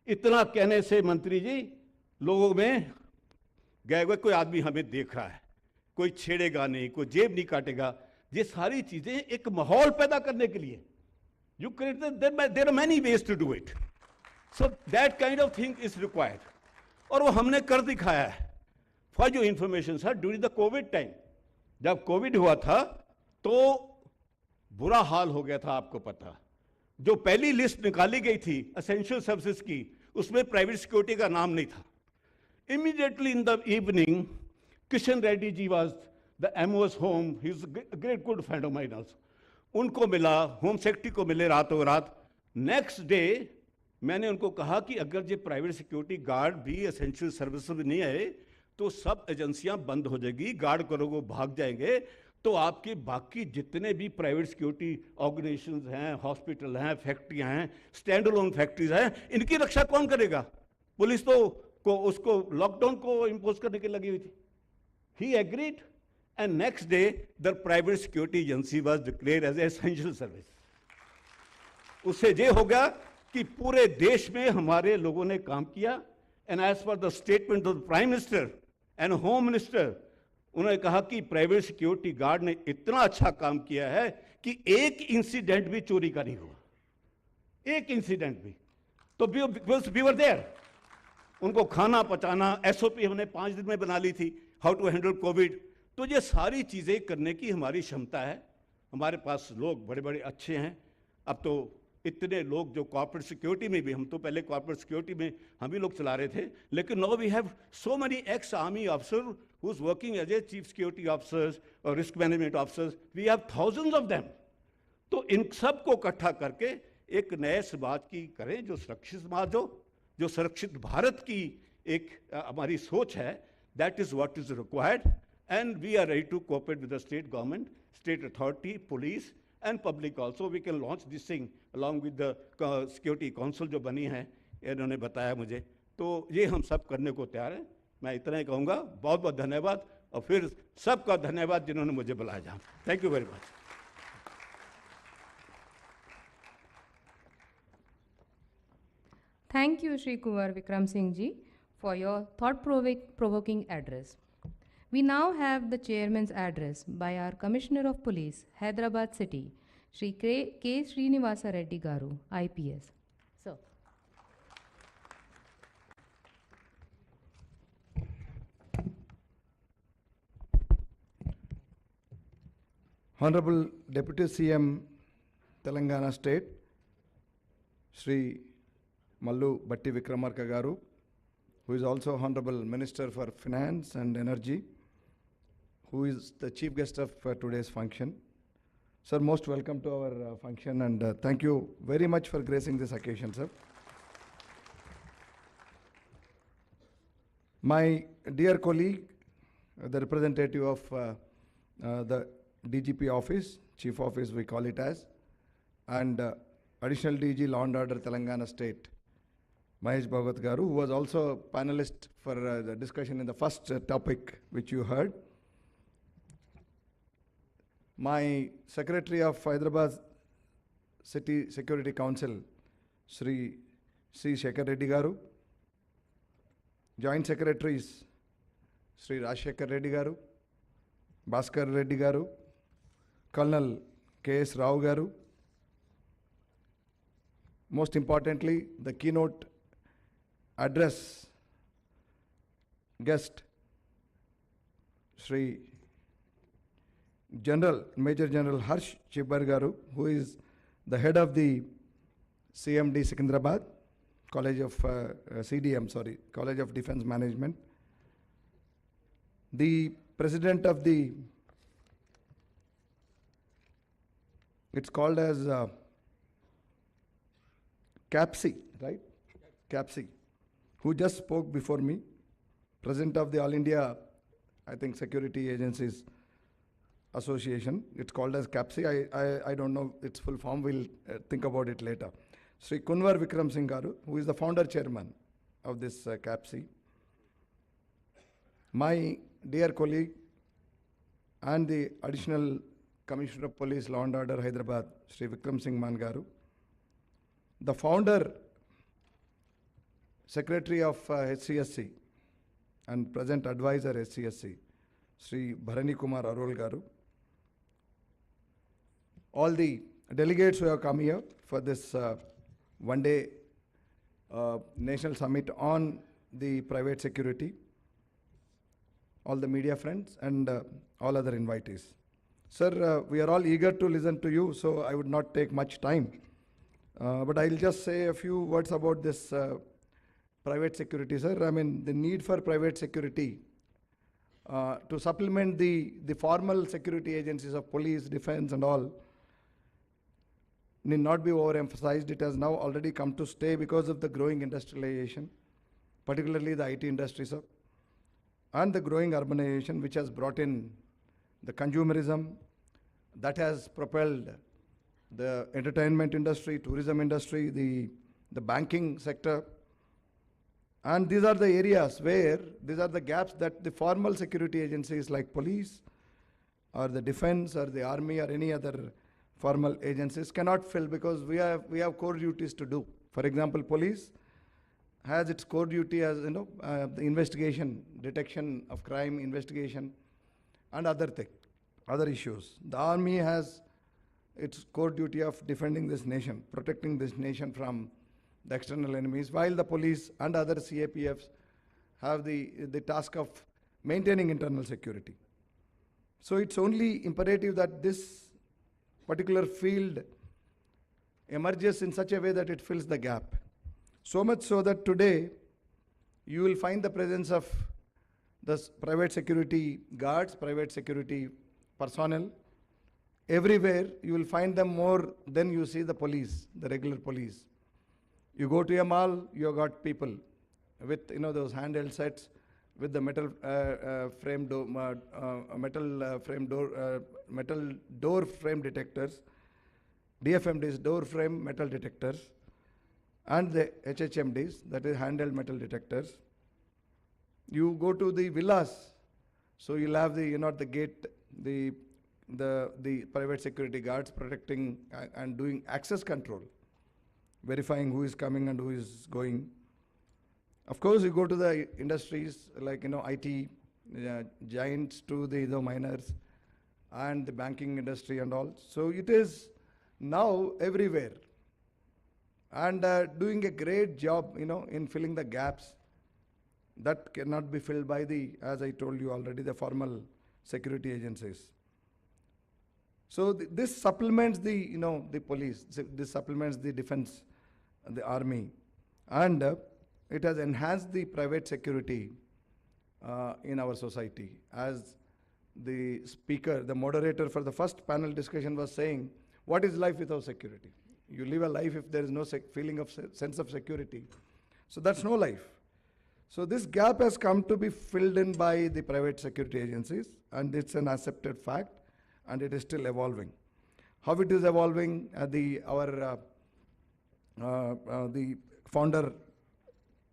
इतना कहने से मंत्री जी लोगों में गए हुए कोई आदमी हमें देख रहा है, कोई छेड़ेगा नहीं, कोई जेब नहीं काटेगा। ये सारी चीजें एक माहौल पैदा करने के लिए, you create, there are many ways to do it, so that kind of thing is required. और वो हमने कर दिखाया है। फॉर जो information sir, during the Covid time, जब कोविड हुआ था तो बुरा हाल हो गया था। आपको पता, जो पहली लिस्ट निकाली गई थी एसेंशियल सर्विसेज की, उसमें प्राइवेट सिक्योरिटी का नाम नहीं था। Immediately in the evening Kishan Reddy ji was the MO's home. He's a great good friend of mine also. उनको मिला, होम सेक्रेटरी को मिले रातों रात. नेक्स्ट डे मैंने उनको कहा कि अगर ये प्राइवेट सिक्योरिटी गार्ड भी एसेंशियल सर्विस में नहीं आए तो सब एजेंसियां बंद हो जाएगी, गार्ड करोगे भाग जाएंगे, तो आपके बाकी जितने भी प्राइवेट सिक्योरिटी ऑर्गेनाइजेशंस हैं, हॉस्पिटल हैं, फैक्ट्रियां हैं, स्टैंड अलोन फैक्ट्रीज हैं, इनकी रक्षा कौन करेगा? पुलिस तो उसको लॉकडाउन को इम्पोज करने की लगी हुई थी. ही agreed and next day the private security agency was declared as essential service. उससे ये हो गया कि पूरे देश में हमारे लोगों ने काम किया. And as per the statement of the Prime Minister and Home Minister, उन्होंने कहा कि प्राइवेट सिक्योरिटी गार्ड ने इतना अच्छा काम किया है कि एक इंसिडेंट भी चोरी का नहीं हुआ, एक इंसिडेंट भी. तो we were there. उनको खाना पचाना SOP हमने 5 दिन में बना ली थी, हाउ टू हैंडल कोविड. तो ये सारी चीज़ें करने की हमारी क्षमता है. हमारे पास लोग बड़े बड़े अच्छे हैं. अब तो इतने लोग जो कॉर्पोरेट सिक्योरिटी में भी, हम तो पहले कॉर्पोरेट सिक्योरिटी में हम ही लोग चला रहे थे, लेकिन now we have so many ex army officer who is working as a chief security officers और risk management officers. We have thousands of them. तो इन सब को इकट्ठा करके एक नए समाज की करें, जो सुरक्षित समाज हो, जो सुरक्षित भारत की एक हमारी सोच है. That is what is required. And we are ready to cooperate with the state government, state authority, police, and public also. We can launch this thing along with the security council जो बनी है, इन्होंने बताया मुझे. तो ये हम सब करने को तैयार हैं. मैं इतना ही कहूँगा. बहुत बहुत धन्यवाद, और फिर सबका धन्यवाद जिन्होंने मुझे बुलाया जहाँ. Thank you very much. Thank you, Shri Kunwar Vikram Singh ji, for your thought-provoking address. We now have the chairman's address by our Commissioner of Police, Hyderabad City, Shri K. Srinivasa Reddy Garu, IPS. So, Honorable Deputy CM Telangana State, Shri Mallu Batti Vikramarka Garu, who is also Honorable Minister for Finance and Energy, who is the chief guest of today's function. Sir, most welcome to our function, and thank you very much for gracing this occasion, sir. My dear colleague, the representative of the DGP office, chief office we call it as, and additional DG Law and Order Telangana State, Mahesh Bhagat Garu, who was also a panelist for the discussion in the first topic which you heard. My Secretary of Hyderabad City Security Council, Shri C. Shekhar Reddy Garu, Joint Secretaries, Shri Rajshekhar Reddy Garu, Bhaskar Reddy Garu, Colonel K.S. Rao Garu, most importantly, the keynote address guest, Shri Major General Harsh Chibbar Garu, who is the head of the CMD Secunderabad, College of College of Defense Management, the president of the, it's called as CAPSI, right? CAPSI, who just spoke before me, president of the All India, I think, Security Agencies Association. It's called as CAPSI. I don't know its full form. We'll think about it later. Sri Kunwar Vikram Singh Garu, who is the founder chairman of this CAPSI. My dear colleague and the additional Commissioner of Police, Law and Order, Hyderabad, Sri Vikram Singh Man Garu, the founder, Secretary of HCSC and present advisor HCSC, Sri Bharani Kumar Arol Garu, all the delegates who have come here for this one-day national summit on the private security, all the media friends, and all other invitees. Sir, we are all eager to listen to you, so I would not take much time. But I'll just say a few words about this private security, sir. I mean, the need for private security to supplement the formal security agencies of police, defense and all, need not be overemphasized. It has now already come to stay because of the growing industrialization, particularly the IT industry, sir, and the growing urbanization, which has brought in the consumerism that has propelled the entertainment industry, tourism industry, the banking sector. And these are the areas where, these are the gaps that the formal security agencies like police or the defense or the army or any other formal agencies cannot fill, because we have core duties to do. For example, police has its core duty as, the investigation, detection of crime, investigation and other issues. The army has its core duty of defending this nation, protecting this nation from the external enemies, while the police and other CAPFs have the task of maintaining internal security. So it's only imperative that this particular field emerges in such a way that it fills the gap. So much so that today you will find the presence of the private security guards, private security personnel. Everywhere you will find them more than you see the police, the regular police. You go to a mall, you have got people with those handheld sets with the metal door frame detectors, DFMDs, door frame metal detectors, and the HHMDs, that is handheld metal detectors. You go to the villas, so you'll have the gate, the private security guards protecting and doing access control, verifying who is coming and who is going. Of course, you go to the industries like IT giants to the miners and the banking industry and all. So it is now everywhere, and doing a great job in filling the gaps that cannot be filled by as I told you already, the formal security agencies. So this supplements the police, this supplements the defense, the army, and it has enhanced the private security in our society. As the speaker, the moderator for the first panel discussion was saying, what is life without security? You live a life if there is no feeling of sense of security. So that's no life. So this gap has come to be filled in by the private security agencies, and it's an accepted fact, and it is still evolving. How it is evolving, the founder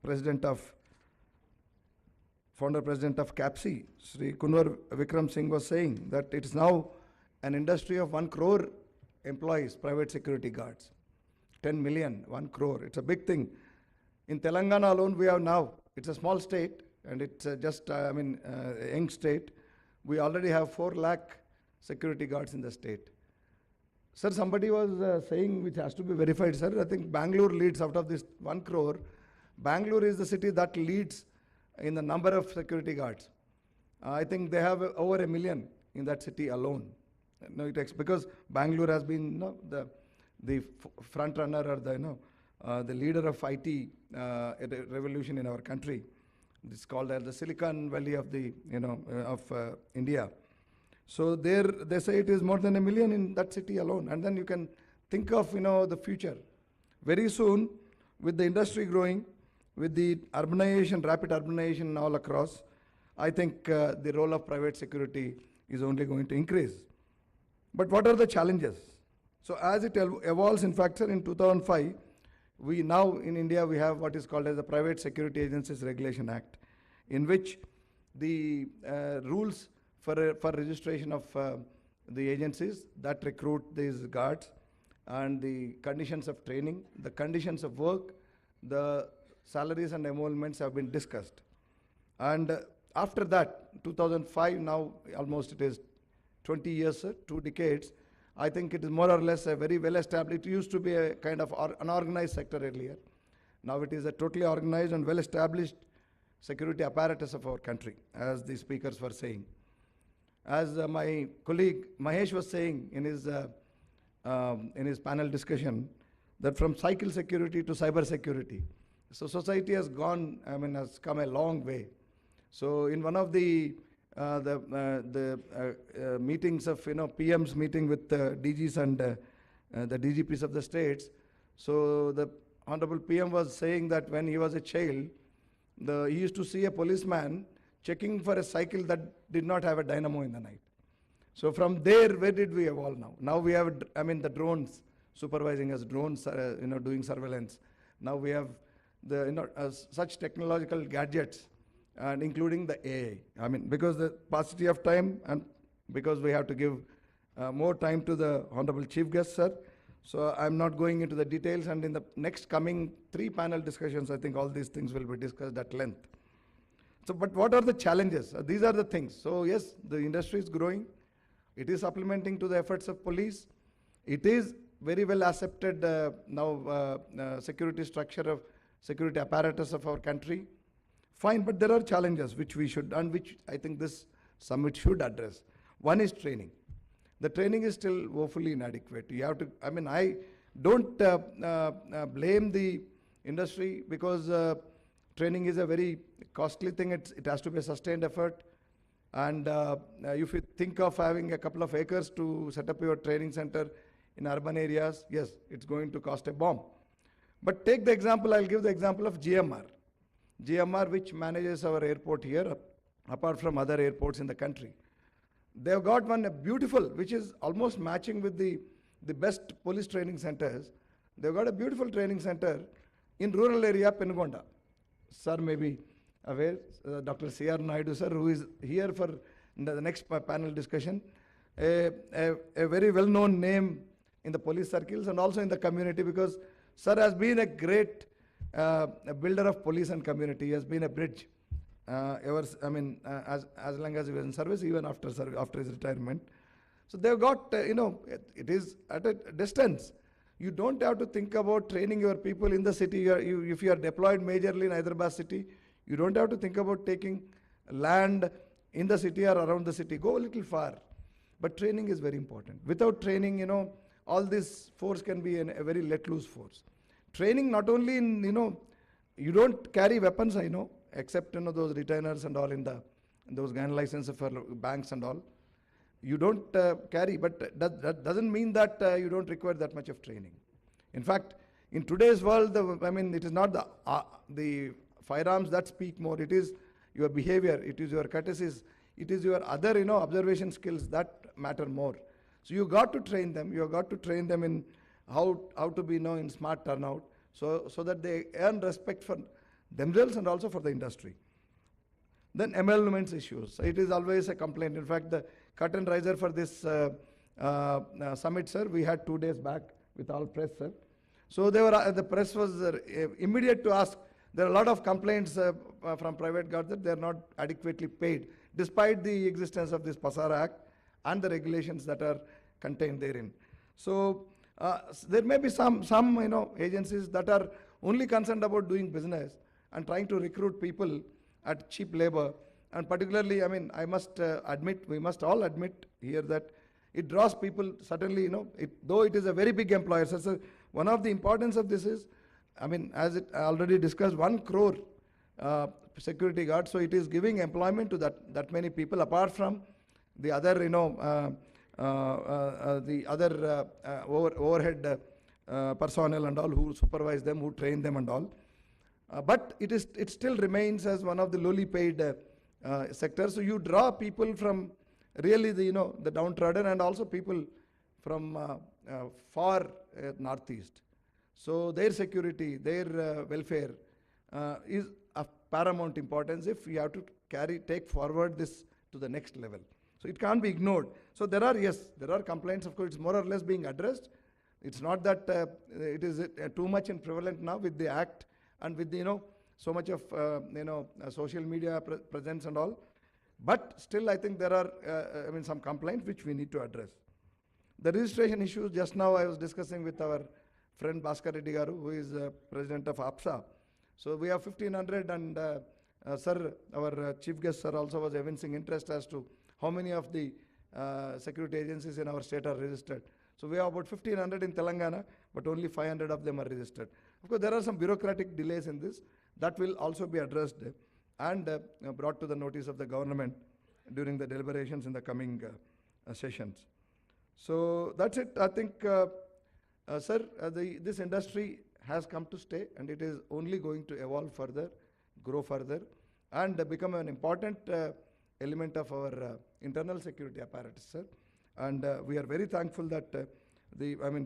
president of CAPSI, Sri Kunwar Vikram Singh, was saying that it is now an industry of 1 crore employees, private security guards. 10 million, 1 crore, it's a big thing. In Telangana alone, we have now, it's a small state, and it's just, a young state. We already have 4 lakh security guards in the state. Sir, somebody was saying, which has to be verified, sir, I think Bangalore leads out of this 1 crore. Bangalore is the city that leads in the number of security guards. I think they have over 1 million in that city alone. No, because Bangalore has been the front runner, or the leader of IT revolution in our country. It's called as the Silicon Valley of India. So there, they say it is more than 1 million in that city alone. And then you can think of the future. Very soon, with the industry growing, with the urbanization, rapid urbanization all across, I think the role of private security is only going to increase. But what are the challenges? So as it evolves, in fact, sir, in 2005, we now in India, we have what is called as the Private Security Agencies Regulation Act, in which the rules for registration of the agencies that recruit these guards, and the conditions of training, the conditions of work, the salaries and emoluments have been discussed. And after that, 2005, now almost it is 20 years, 2 decades, I think it is more or less a very well established. It used to be a kind of unorganized sector earlier. Now it is a totally organized and well established security apparatus of our country, as the speakers were saying. As my colleague Mahesh was saying in his panel discussion, that from cycle security to cyber security. So society has gone, has come a long way. So in one of the the meetings of, PM's meeting with DGs and the DGPs of the states. So the Honorable PM was saying that when he was a child, he used to see a policeman checking for a cycle that did not have a dynamo in the night. So from there, where did we evolve now? Now we have, the drones supervising us, drones, doing surveillance. Now we have such technological gadgets, and including the AI. Because the paucity of time and because we have to give more time to the Honorable Chief Guest, sir. So I'm not going into the details, and in the next coming 3 panel discussions, I think all these things will be discussed at length. So, but what are the challenges? These are the things. So yes, the industry is growing. It is supplementing to the efforts of police. It is very well accepted now, security structure of security apparatus of our country. Fine, but there are challenges which we should, and which I think this summit should address. One is training. The training is still woefully inadequate. You have to, I don't blame the industry, because training is a very costly thing. It has to be a sustained effort. And if you think of having a couple of acres to set up your training center in urban areas, yes, it's going to cost a bomb. But take the example, I'll give the example of GMR. GMR, which manages our airport here, apart from other airports in the country. They've got one beautiful, which is almost matching with the best police training centers. They've got a beautiful training center in rural area, Penugonda. Sir may be aware, Dr. C.R. Naidu, sir, who is here for the next panel discussion, a very well-known name in the police circles and also in the community, because sir has been a great builder of police and community. He has been a bridge as long as he was in service, even after his retirement. So they've got, it is at a distance. You don't have to think about training your people in the city. If you are deployed majorly in Hyderabad city, you don't have to think about taking land in the city or around the city. Go a little far. But training is very important. Without training, all this force can be a very let loose force. Training not only in, you don't carry weapons, I know, except, those retainers and all in those gun licenses for banks and all. You don't carry, but that doesn't mean that you don't require that much of training. In fact, in today's world, it is not the firearms that speak more. It is your behavior, it is your courtesies, it is your other, observation skills that matter more. So you got to train them. You have got to train them in how to be, in smart turnout, so that they earn respect for themselves and also for the industry. Then emoluments issues. So it is always a complaint. In fact, the curtain raiser for this summit, sir, we had 2 days back with all press, sir. So the press was immediate to ask. There are a lot of complaints from private guards that they are not adequately paid, despite the existence of this Pasara Act and the regulations that are contained therein. So there may be some agencies that are only concerned about doing business and trying to recruit people at cheap labor. And particularly, I must admit, we must all admit here that it draws people, certainly, though it is a very big employer. So one of the importance of this is, as it already discussed, 1 crore security guards. So it is giving employment to that many people, apart from the other, overhead personnel and all who supervise them, who train them and all. But it still remains as one of the lowly paid sectors. So you draw people from really the downtrodden, and also people from far northeast. So their security, their welfare is of paramount importance if you have to take forward this to the next level. So it can't be ignored. So there are complaints. Of course, it's more or less being addressed. It's not that it is too much and prevalent now with the act and with so much of social media presence and all. But still, I think there are some complaints which we need to address. The registration issues, just now I was discussing with our friend Bhaskar Reddy Garu, who is president of APSA. So we have 1,500, and sir, our chief guest sir also was evincing interest as to how many of the security agencies in our state are registered. So we have about 1,500 in Telangana, but only 500 of them are registered. Of course, there are some bureaucratic delays in this. That will also be addressed and brought to the notice of the government during the deliberations in the coming sessions. So that's it. I think, sir, this industry has come to stay, and it is only going to evolve further, grow further, and become an important element of our internal security apparatus, sir. And we are very thankful that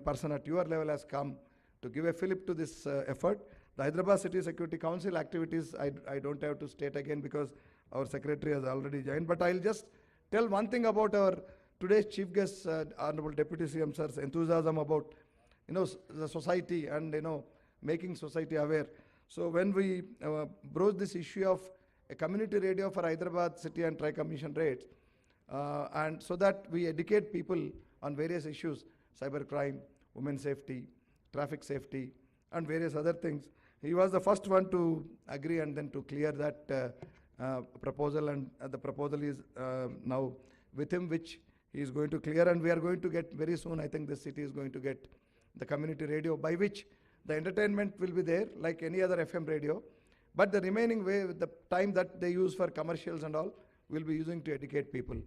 person at your level has come to give a fillip to this effort. The Hyderabad City Security Council activities, I don't have to state again because our secretary has already joined, but I'll just tell one thing about our today's chief guest, Honorable Deputy CM sir's enthusiasm about, the society and, making society aware. So when we broached this issue of a community radio for Hyderabad City and Tri-Commission rates, and so that we educate people on various issues, cybercrime, women's safety, traffic safety, and various other things. He was the first one to agree and then to clear that proposal, and the proposal is now with him, which he is going to clear, and we are going to get very soon. I think the city is going to get the community radio, by which the entertainment will be there like any other FM radio, but the remaining way, the time that they use for commercials and all, we'll be using to educate people,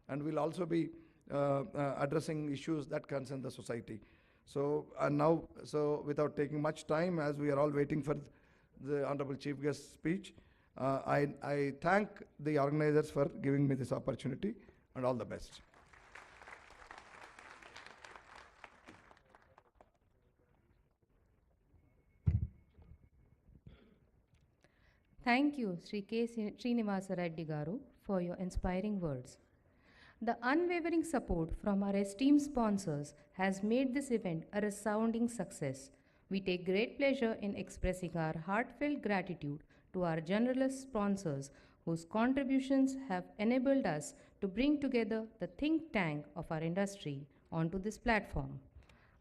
and we'll also be addressing issues that concern the society. So, and now, so without taking much time, as we are all waiting for the Honorable Chief Guest speech, I thank the organizers for giving me this opportunity, and all the best. Thank you, Sri K. Srinivasa Reddy Garu, for your inspiring words. The unwavering support from our esteemed sponsors has made this event a resounding success. We take great pleasure in expressing our heartfelt gratitude to our generous sponsors whose contributions have enabled us to bring together the think tank of our industry onto this platform.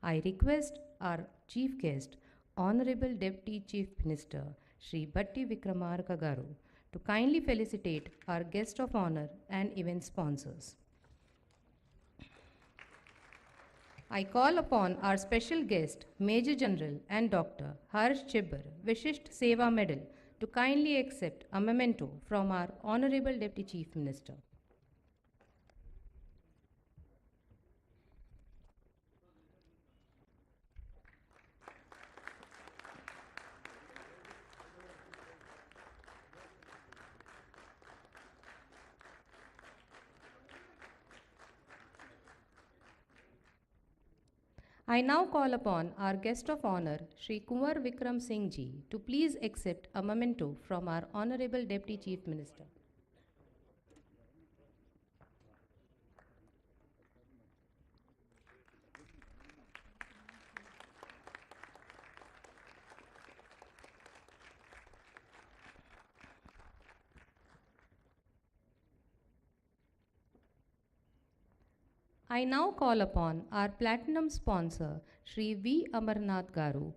I request our chief guest, Honorable Deputy Chief Minister, Shri Batti Vikramarka Garu, to kindly felicitate our guest of honor and event sponsors. I call upon our special guest, Major General and Dr. Harsh Chibbar, Vishisht Seva Medal, to kindly accept a memento from our Honorable Deputy Chief Minister. I now call upon our guest of honor, Shri Kumar Vikram Singh Ji, to please accept a memento from our Honorable Deputy Chief Minister. I now call upon our platinum sponsor, Shri V. Amarnath Garu,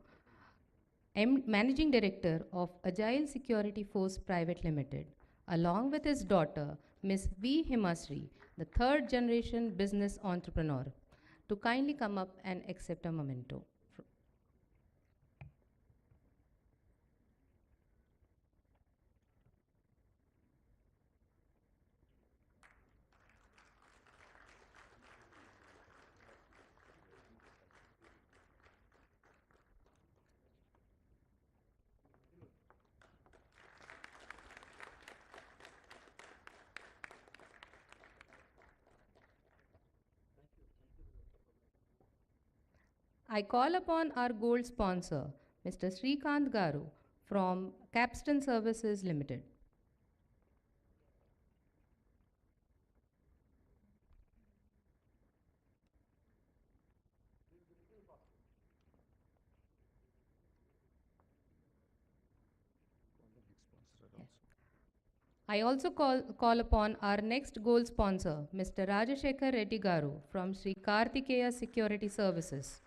Managing Director of Agile Security Force Private Limited, along with his daughter, Ms. V. Himasri, the third generation business entrepreneur, to kindly come up and accept a memento. I call upon our gold sponsor, Mr. Srikant Garu from Capstan Services Limited. Yes. I also call upon our next gold sponsor, Mr. Rajashekar Reddy Garu from Sri Kartikeya Security Services.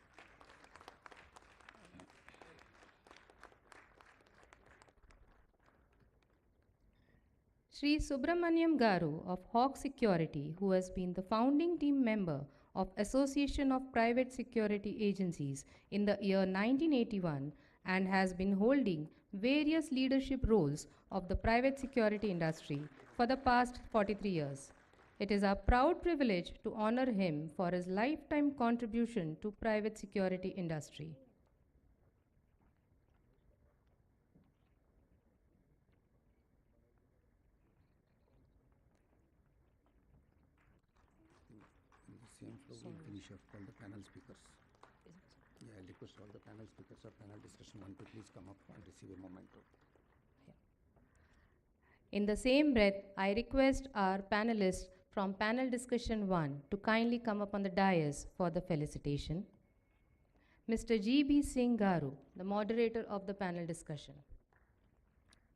Shri Subramaniam Garu of Hawk Security, who has been the founding team member of Association of Private Security Agencies in the year 1981 and has been holding various leadership roles of the private security industry for the past 43 years. It is our proud privilege to honor him for his lifetime contribution to private security industry. In the same flow, we'll finish up all the panel speakers. Yeah, I'll request all the panel speakers or panel discussion one to please come up and receive a memento. In the same breath, I request our panelists from panel discussion 1 to kindly come up on the dais for the felicitation. Mr. G.B. Singh Garu, the moderator of the panel discussion.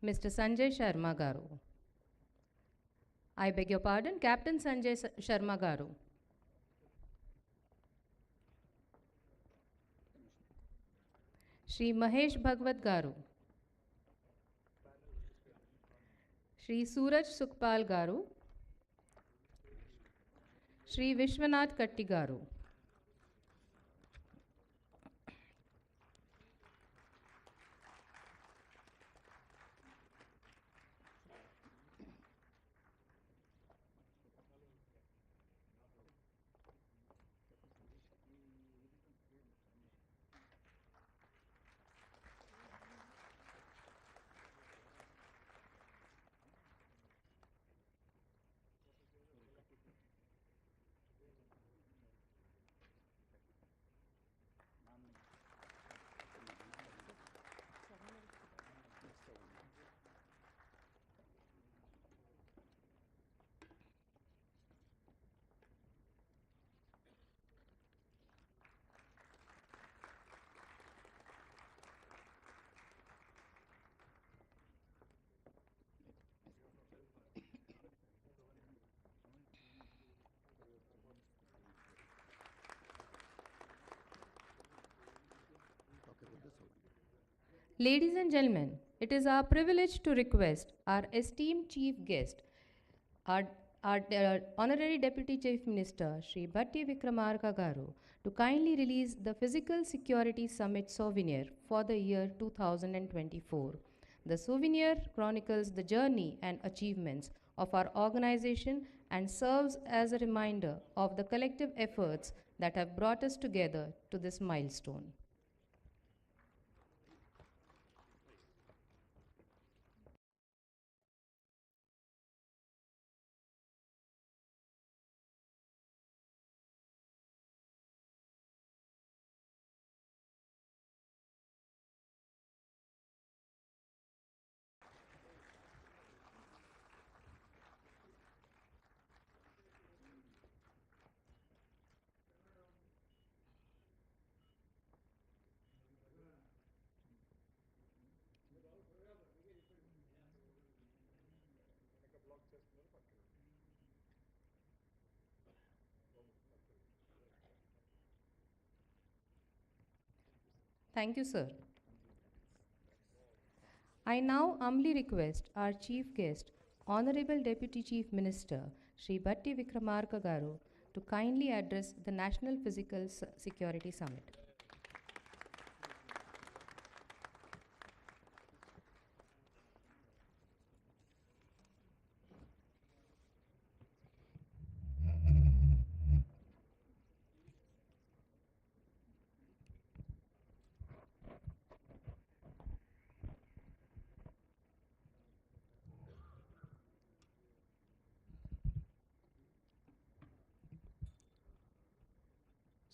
Mr. Sanjay Sharma Garu. I beg your pardon, Captain Sanjay Sharma Garu. Shri Mahesh Bhagwat Garu. Shri Suraj Sukhpal Garu. Shri Vishwanath Katti Garu. Ladies and gentlemen, it is our privilege to request our esteemed chief guest, our Honorary Deputy Chief Minister, Shri Bhatti Vikramarka Garu, to kindly release the Physical Security Summit souvenir for the year 2024. The souvenir chronicles the journey and achievements of our organization and serves as a reminder of the collective efforts that have brought us together to this milestone. Thank you, sir. I now humbly request our chief guest, Honorable Deputy Chief Minister, Shri Bhatti Vikramarka Garu, to kindly address the National Physical Security Summit.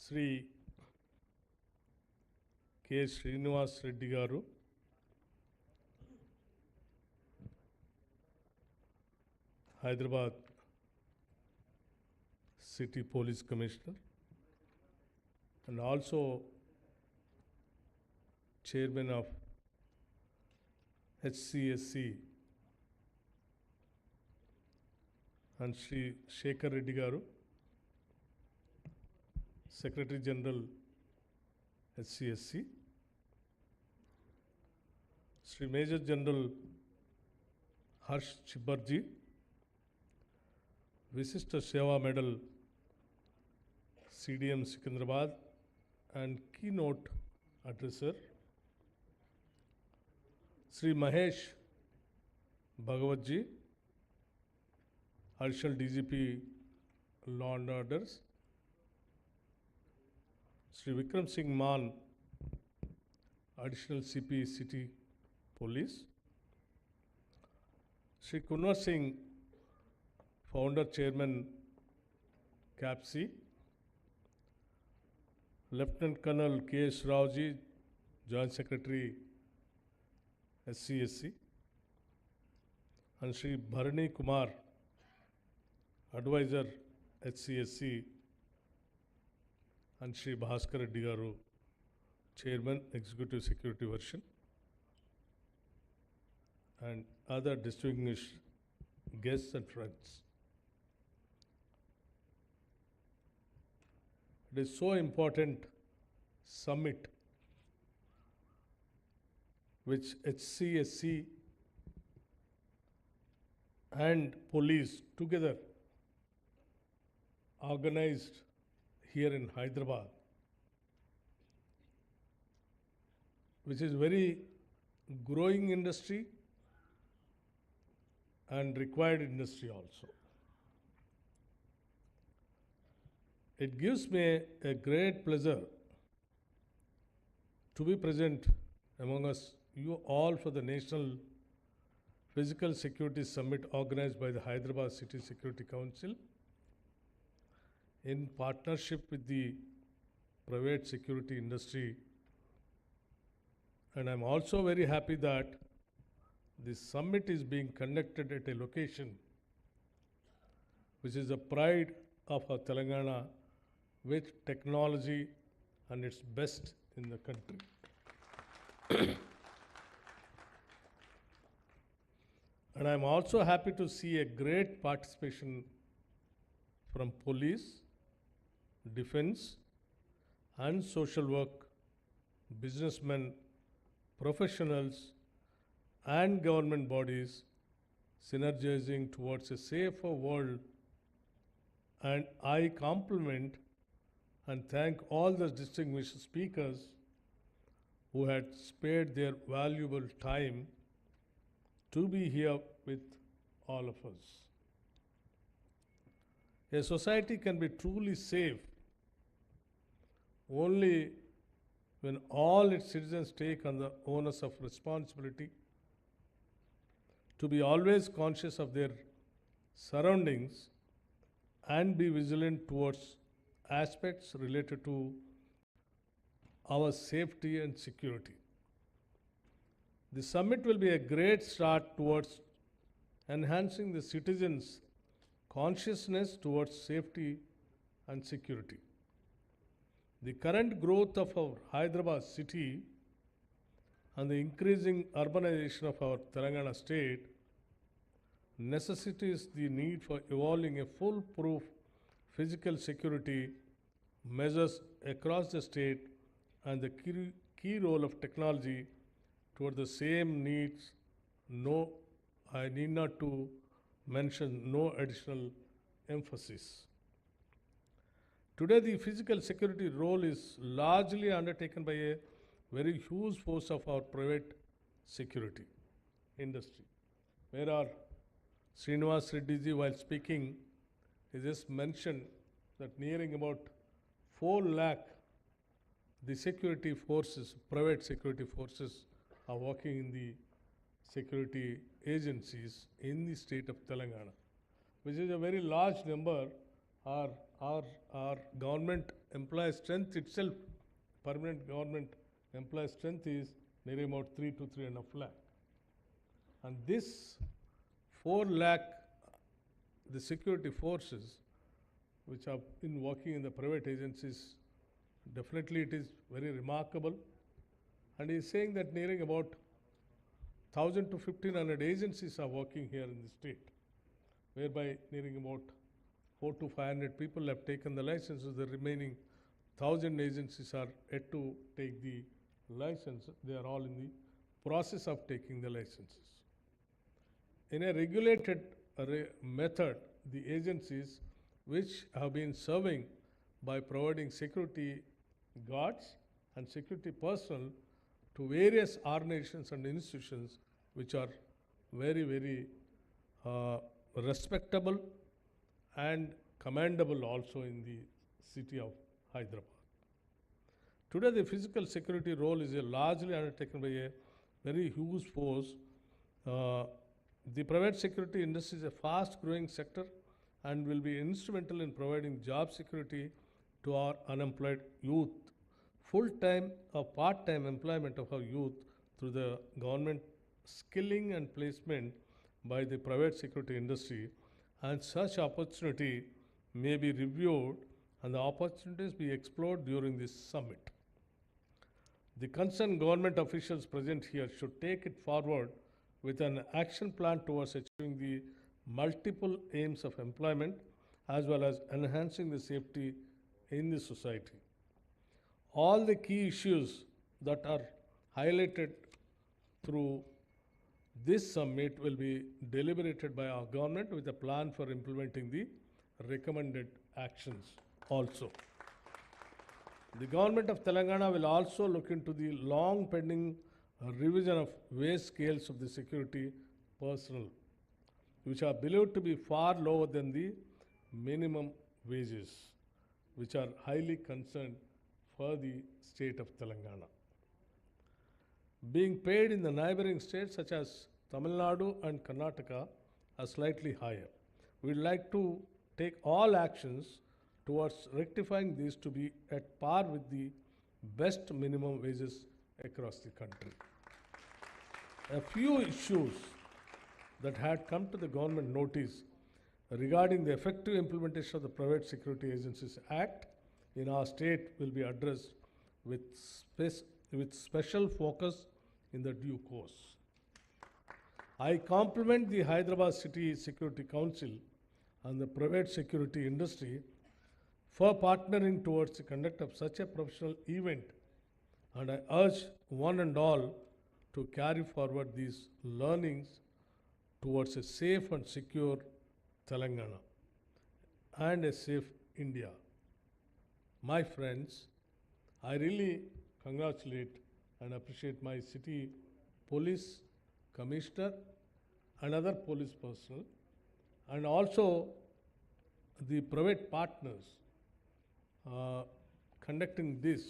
Shri K Srinivas Reddy గారు, Hyderabad city police commissioner and also chairman of HCSC, and Shri Shekhar Reddy Garu, Secretary General HCSC, Shri Major General Harsh Chibarji, Visishta Seva Medal CDM Secunderabad, and keynote addresser Shri Mahesh Bhagwatji, Additional DGP Law and Orders. Sri Vikram Singh Maan, Additional CP City Police. Sri Kunwar Singh, Founder Chairman CAPC. Lieutenant Colonel K.S. Raoji, Joint Secretary SCSC. And Sri Bharani Kumar, Advisor HCSC. And Sri Bhaskar Reddy Garu, Chairman Executive Security Version. And other distinguished guests and friends. It is so important summit which HCSC and police together organized here in Hyderabad, which is very growing industry and required industry also. It gives me a great pleasure to be present among us, you all, for the National Physical Security Summit organized by the Hyderabad City Security Council in partnership with the private security industry. And I'm also very happy that this summit is being conducted at a location which is a pride of our Telangana, with technology and its best in the country. And I'm also happy to see a great participation from police, defense, and social work, businessmen, professionals, and government bodies synergizing towards a safer world. And I compliment and thank all the distinguished speakers who had spared their valuable time to be here with all of us. A society can be truly safe only when all its citizens take on the onus of responsibility to be always conscious of their surroundings and be vigilant towards aspects related to our safety and security. The summit will be a great start towards enhancing the citizens' consciousness towards safety and security. The current growth of our Hyderabad city and the increasing urbanization of our Telangana state necessitates the need for evolving a foolproof physical security measures across the state, and the key role of technology toward the same needs. No, I need not to mention no additional emphasis. Today, the physical security role is largely undertaken by a very huge force of our private security industry. Where our Revanth Reddy ji, while speaking, he just mentioned that nearing about 4 lakh the security forces, private security forces, are working in the security agencies in the state of Telangana, which is a very large number. Our government employee strength itself, permanent government employee strength, is nearly about 3 to 3.5 lakh. And this 4 lakh, the security forces which have been working in the private agencies, definitely it is very remarkable. And he is saying that nearing about 1,000 to 1,500 agencies are working here in the state, whereby nearing about 400 to 500 people have taken the licenses. The remaining 1,000 agencies are yet to take the license. They are all in the process of taking the licenses. In a regulated method, the agencies which have been serving by providing security guards and security personnel to various organizations and institutions which are very, very respectable and commendable also in the city of Hyderabad. Today, the physical security role is largely undertaken by a very huge force. The private security industry is a fast-growing sector and will be instrumental in providing job security to our unemployed youth, full-time or part-time employment of our youth through the government skilling and placement by the private security industry, and such opportunity may be reviewed and the opportunities be explored during this summit. The concerned government officials present here should take it forward with an action plan towards achieving the multiple aims of employment as well as enhancing the safety in the society. All the key issues that are highlighted through this summit will be deliberated by our government with a plan for implementing the recommended actions also. The government of Telangana will also look into the long pending revision of wage scales of the security personnel, which are believed to be far lower than the minimum wages, which are highly concerned for the state of Telangana. Being paid in the neighboring states such as Tamil Nadu and Karnataka are slightly higher. We'd like to take all actions towards rectifying these to be at par with the best minimum wages across the country. A few issues that had come to the government notice regarding the effective implementation of the Private Security Agencies Act in our state will be addressed with special focus in the due course. I compliment the Hyderabad City Security Council and the private security industry for partnering towards the conduct of such a professional event, and I urge one and all to carry forward these learnings towards a safe and secure Telangana and a safe India. My friends, I really congratulate and appreciate my city police commissioner and other police personnel, and also the private partners conducting this,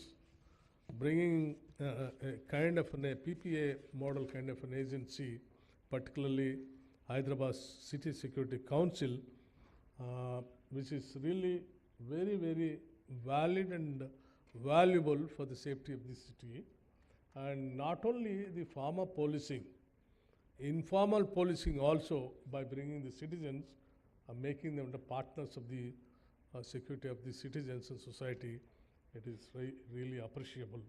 bringing a kind of a PPA model kind of an agency, particularly Hyderabad City Security Council, which is really very, very valid and valuable for the safety of the city. And not only the formal policing, informal policing also, by bringing the citizens and making them the partners of the security of the citizens and society, it is really appreciable.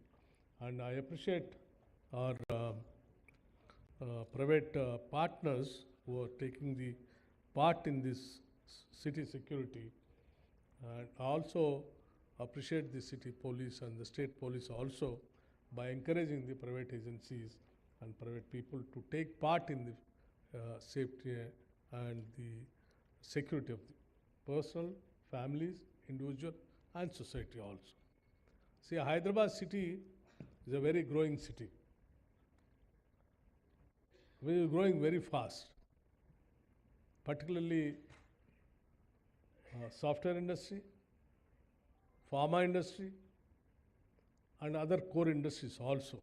And I appreciate our private partners who are taking the part in this city security, and also appreciate the city police and the state police also by encouraging the private agencies and private people to take part in the safety and the security of the personal, families, individual and society also. See, Hyderabad city is a very growing city. We are growing very fast, particularly software industry, pharma industry, and other core industries also.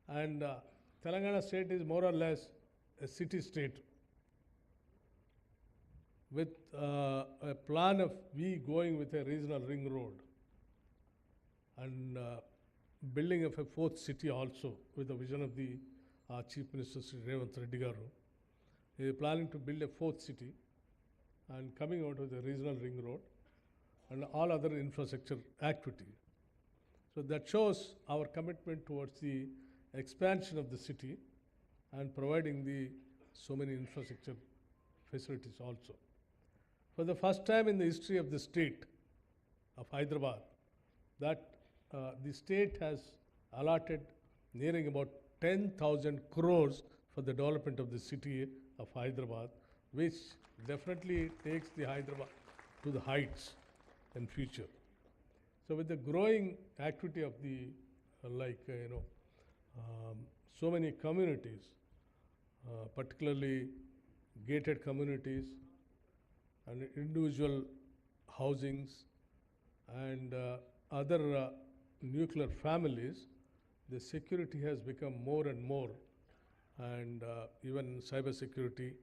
And Telangana state is more or less a city state with a plan of we going with a regional ring road and building of a fourth city also with the vision of the Chief Minister Sri Revanth Reddy garu. He is planning to build a fourth city and coming out with a regional ring road and all other infrastructure activities. So that shows our commitment towards the expansion of the city and providing the so many infrastructure facilities also. For the first time in the history of the state of Hyderabad, that the state has allotted nearing about 10,000 crores for the development of the city of Hyderabad, which definitely takes the Hyderabad to the heights in future. So with the growing activity of the so many communities, particularly gated communities and individual housings and other nuclear families, the security has become more and more, and even cyber security,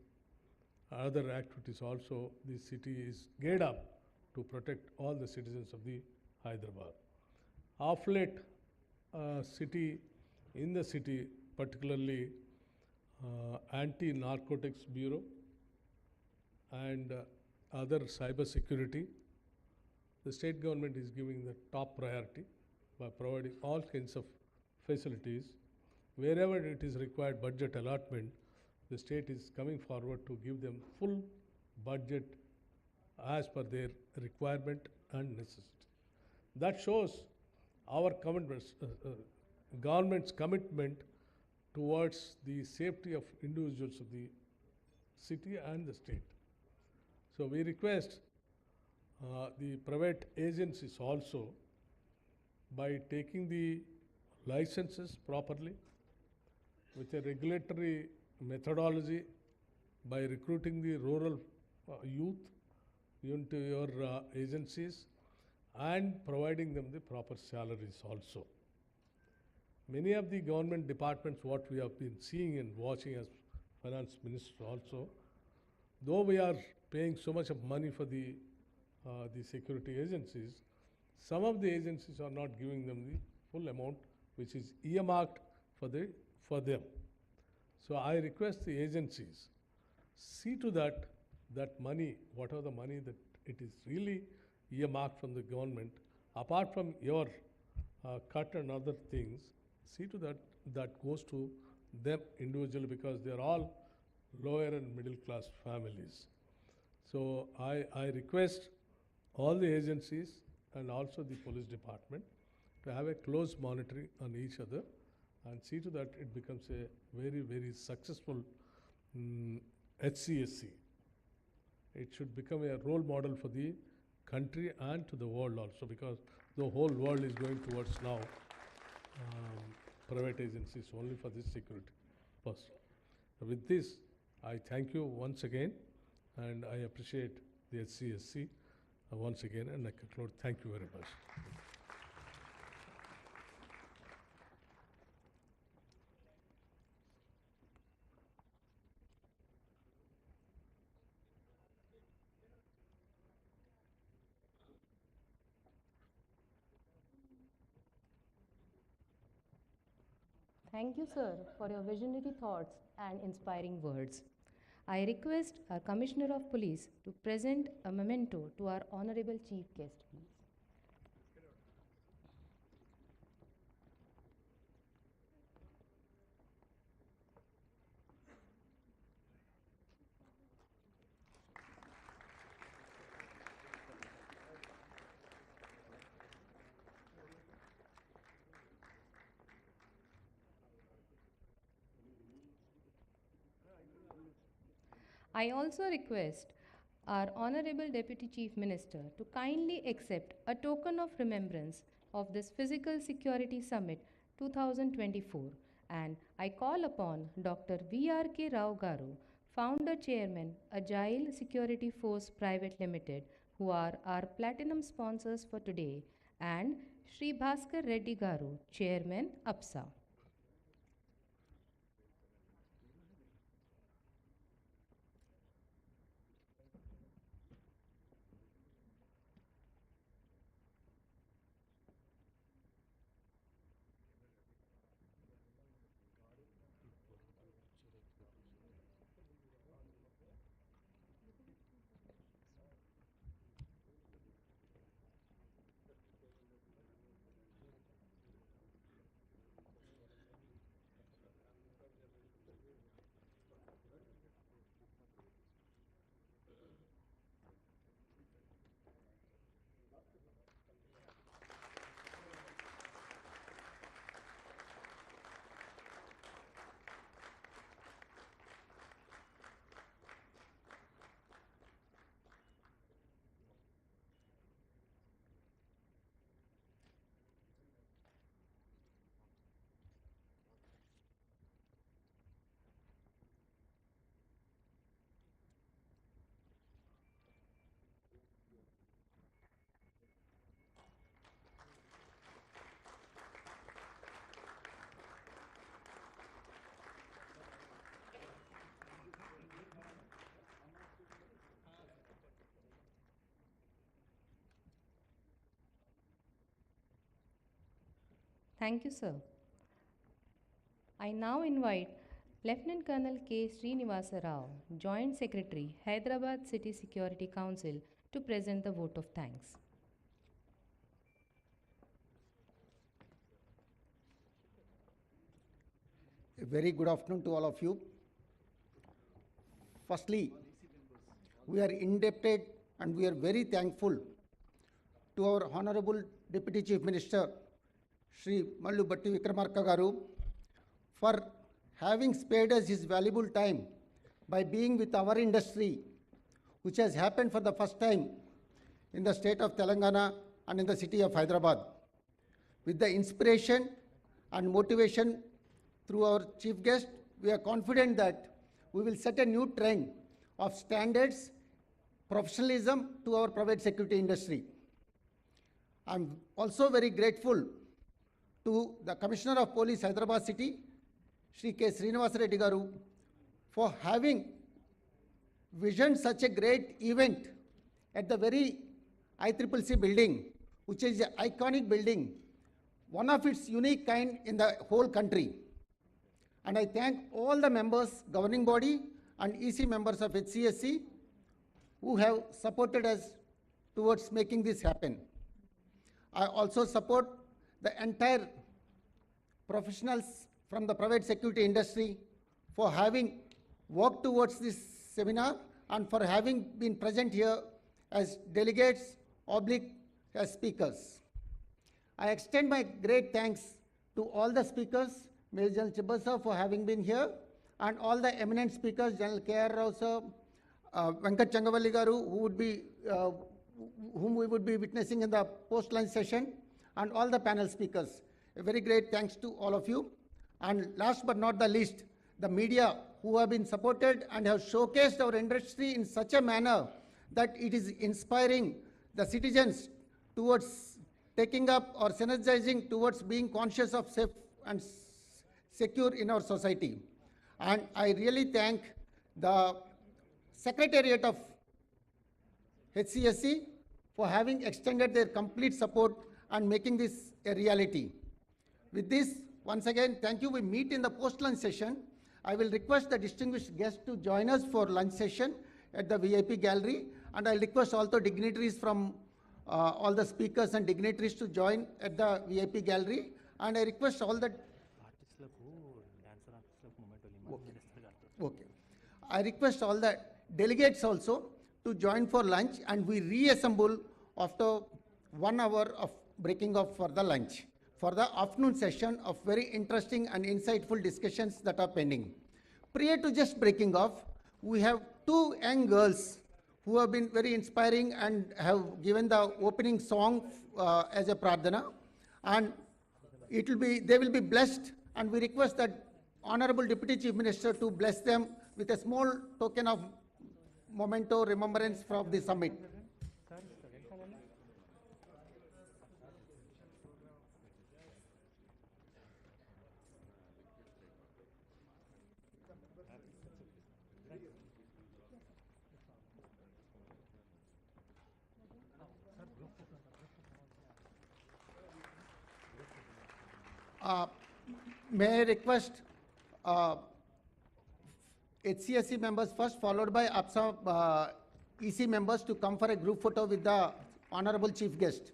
other activities also, the city is geared up to protect all the citizens of the Hyderabad. Of late, in the city, particularly Anti-Narcotics Bureau and other cyber security, the state government is giving the top priority by providing all kinds of facilities. Wherever it is required budget allotment, the state is coming forward to give them full budget as per their requirement and necessity. That shows our government's commitment towards the safety of individuals of the city and the state. So we request the private agencies also, by taking the licenses properly with a regulatory methodology, by recruiting the rural youth into your agencies and providing them the proper salaries also. Many of the government departments, what we have been seeing and watching as finance minister also, though we are paying so much of money for the security agencies, some of the agencies are not giving them the full amount which is earmarked for them. So I request the agencies, see to that money, whatever the money that it is really earmarked from the government, apart from your cut and other things, see to that goes to them individually, because they are all lower and middle class families. So I request all the agencies and also the police department to have a close monitoring on each other and see to that it becomes a very, very successful HCSC. It should become a role model for the country and to the world also, because the whole world is going towards now private agencies only for this security person. With this, I thank you once again, and I appreciate the HCSC once again, and I conclude. Thank you very much. Thank you, sir, for your visionary thoughts and inspiring words. I request our Commissioner of Police to present a memento to our Honorable Chief Guest, please. I also request our Honorable Deputy Chief Minister to kindly accept a token of remembrance of this Physical Security Summit 2024, and I call upon Dr. V.R.K. Rao Garu, Founder Chairman, Agile Security Force Private Limited, who are our platinum sponsors for today, and Shri Bhaskar Reddy Garu, Chairman, APSA. Thank you, sir. I now invite Lieutenant Colonel K. Srinivasa Rao, Joint Secretary, Hyderabad City Security Council, to present the vote of thanks. A very good afternoon to all of you. Firstly, we are indebted and we are very thankful to our Honorable Deputy Chief Minister, Shri Mallu Batti Vikramarka Garu, for having spared us his valuable time by being with our industry, which has happened for the first time in the state of Telangana and in the city of Hyderabad. With the inspiration and motivation through our chief guest, we are confident that we will set a new trend of standards, professionalism to our private security industry. I'm also very grateful to the Commissioner of Police, Hyderabad City, Shri K. Srinivasa Reddy Garu, for having visioned such a great event at the very ICCC building, which is an iconic building, one of its unique kind in the whole country. And I thank all the members, governing body and EC members of HCSC who have supported us towards making this happen. I also support the entire professionals from the private security industry for having worked towards this seminar and for having been present here as delegates oblique as speakers. I extend my great thanks to all the speakers, Major General Chibba sir for having been here, and all the eminent speakers, General K.R. Rao sir, Venkat Changavalli Garu, whom we would be witnessing in the post-lunch session, and all the panel speakers. A very great thanks to all of you. And last but not the least, the media who have been supported and have showcased our industry in such a manner that it is inspiring the citizens towards taking up or synergizing towards being conscious of safe and secure in our society. And I really thank the Secretariat of HCSC for having extended their complete support and making this a reality. With this, once again, thank you. We meet in the post-lunch session. I will request the distinguished guests to join us for lunch session at the VIP gallery, and I'll request also dignitaries from all the speakers and dignitaries to join at the VIP gallery, and I request all the I request all the delegates also to join for lunch, and we reassemble after 1 hour of breaking off for the lunch, for the afternoon session of very interesting and insightful discussions that are pending. Prior to just breaking off, we have 2 young girls who have been very inspiring and have given the opening song as a pradhana, and they will be blessed, and we request that Honorable Deputy Chief Minister to bless them with a small token of memento remembrance from the summit. May I request HCSC members first, followed by APSA EC members to come for a group photo with the Honorable Chief Guest.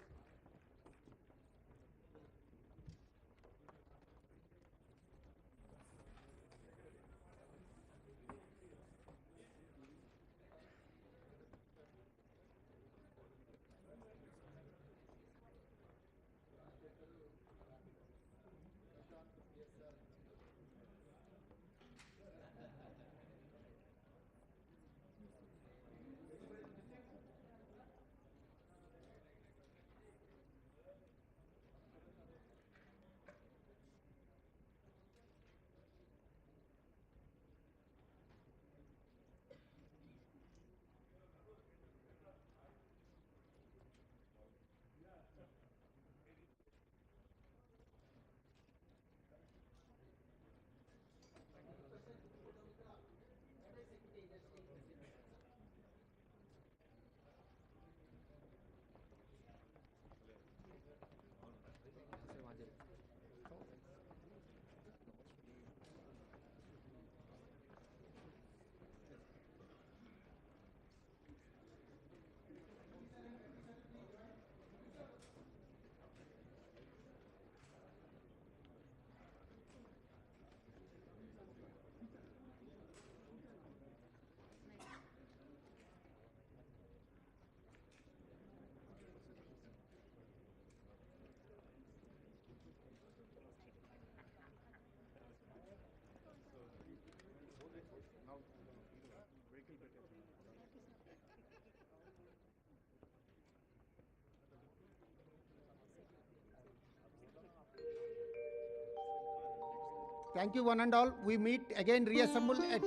Thank you one and all. We meet again, reassemble at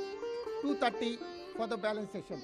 2:30 for the balance session.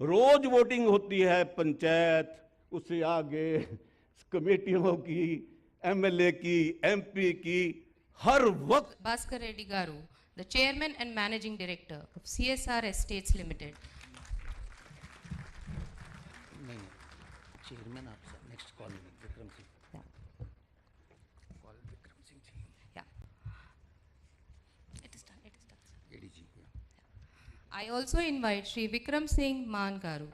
रोज voting होती है पंचायत, उससे आगे कमेटियों की, MLA की, MP की, हर वक्त Bhaskar Reddy Garu, the Chairman and Managing Director of CSR Estates Limited. नहीं चेयरमैन आप next call Vikram Singh call Vikram Singh ji Yeah. It is done. ADG I also invite Shri Vikram Singh Man Garu,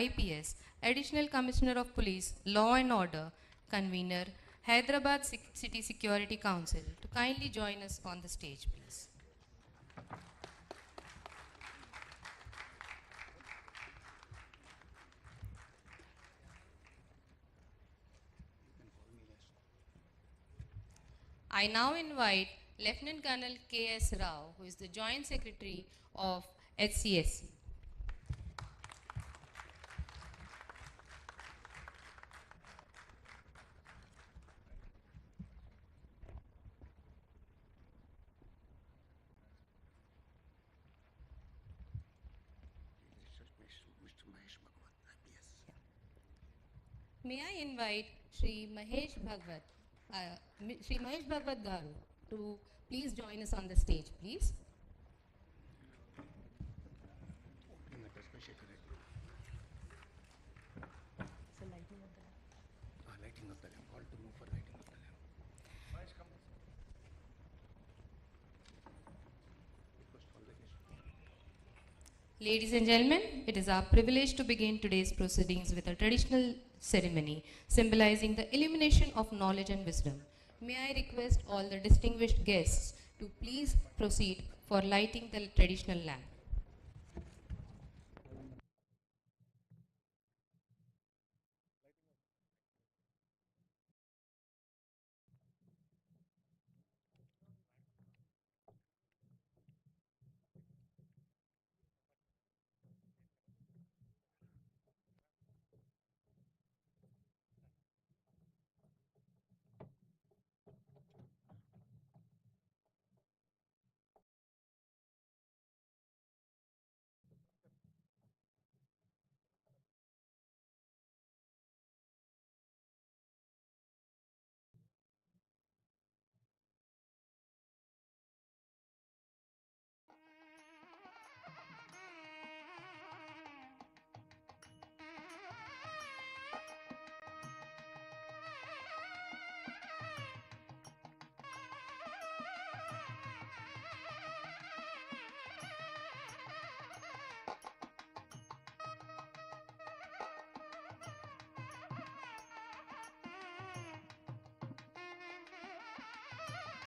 IPS, Additional Commissioner of Police, Law and Order, Convener, Hyderabad City Security Council, to kindly join us on the stage, please. I now invite Lieutenant Colonel K.S. Rao, who is the Joint Secretary of HCSC. Mr. Mahesh Bhagwat, IPS. May I invite Shri Mahesh Bhagwat Garu to please join us on the stage, please. Lighting of the lamp. Call to move for lighting of the lamp. Ladies and gentlemen, it is our privilege to begin today's proceedings with a traditional ceremony symbolizing the illumination of knowledge and wisdom. May I request all the distinguished guests to please proceed for lighting the traditional lamp.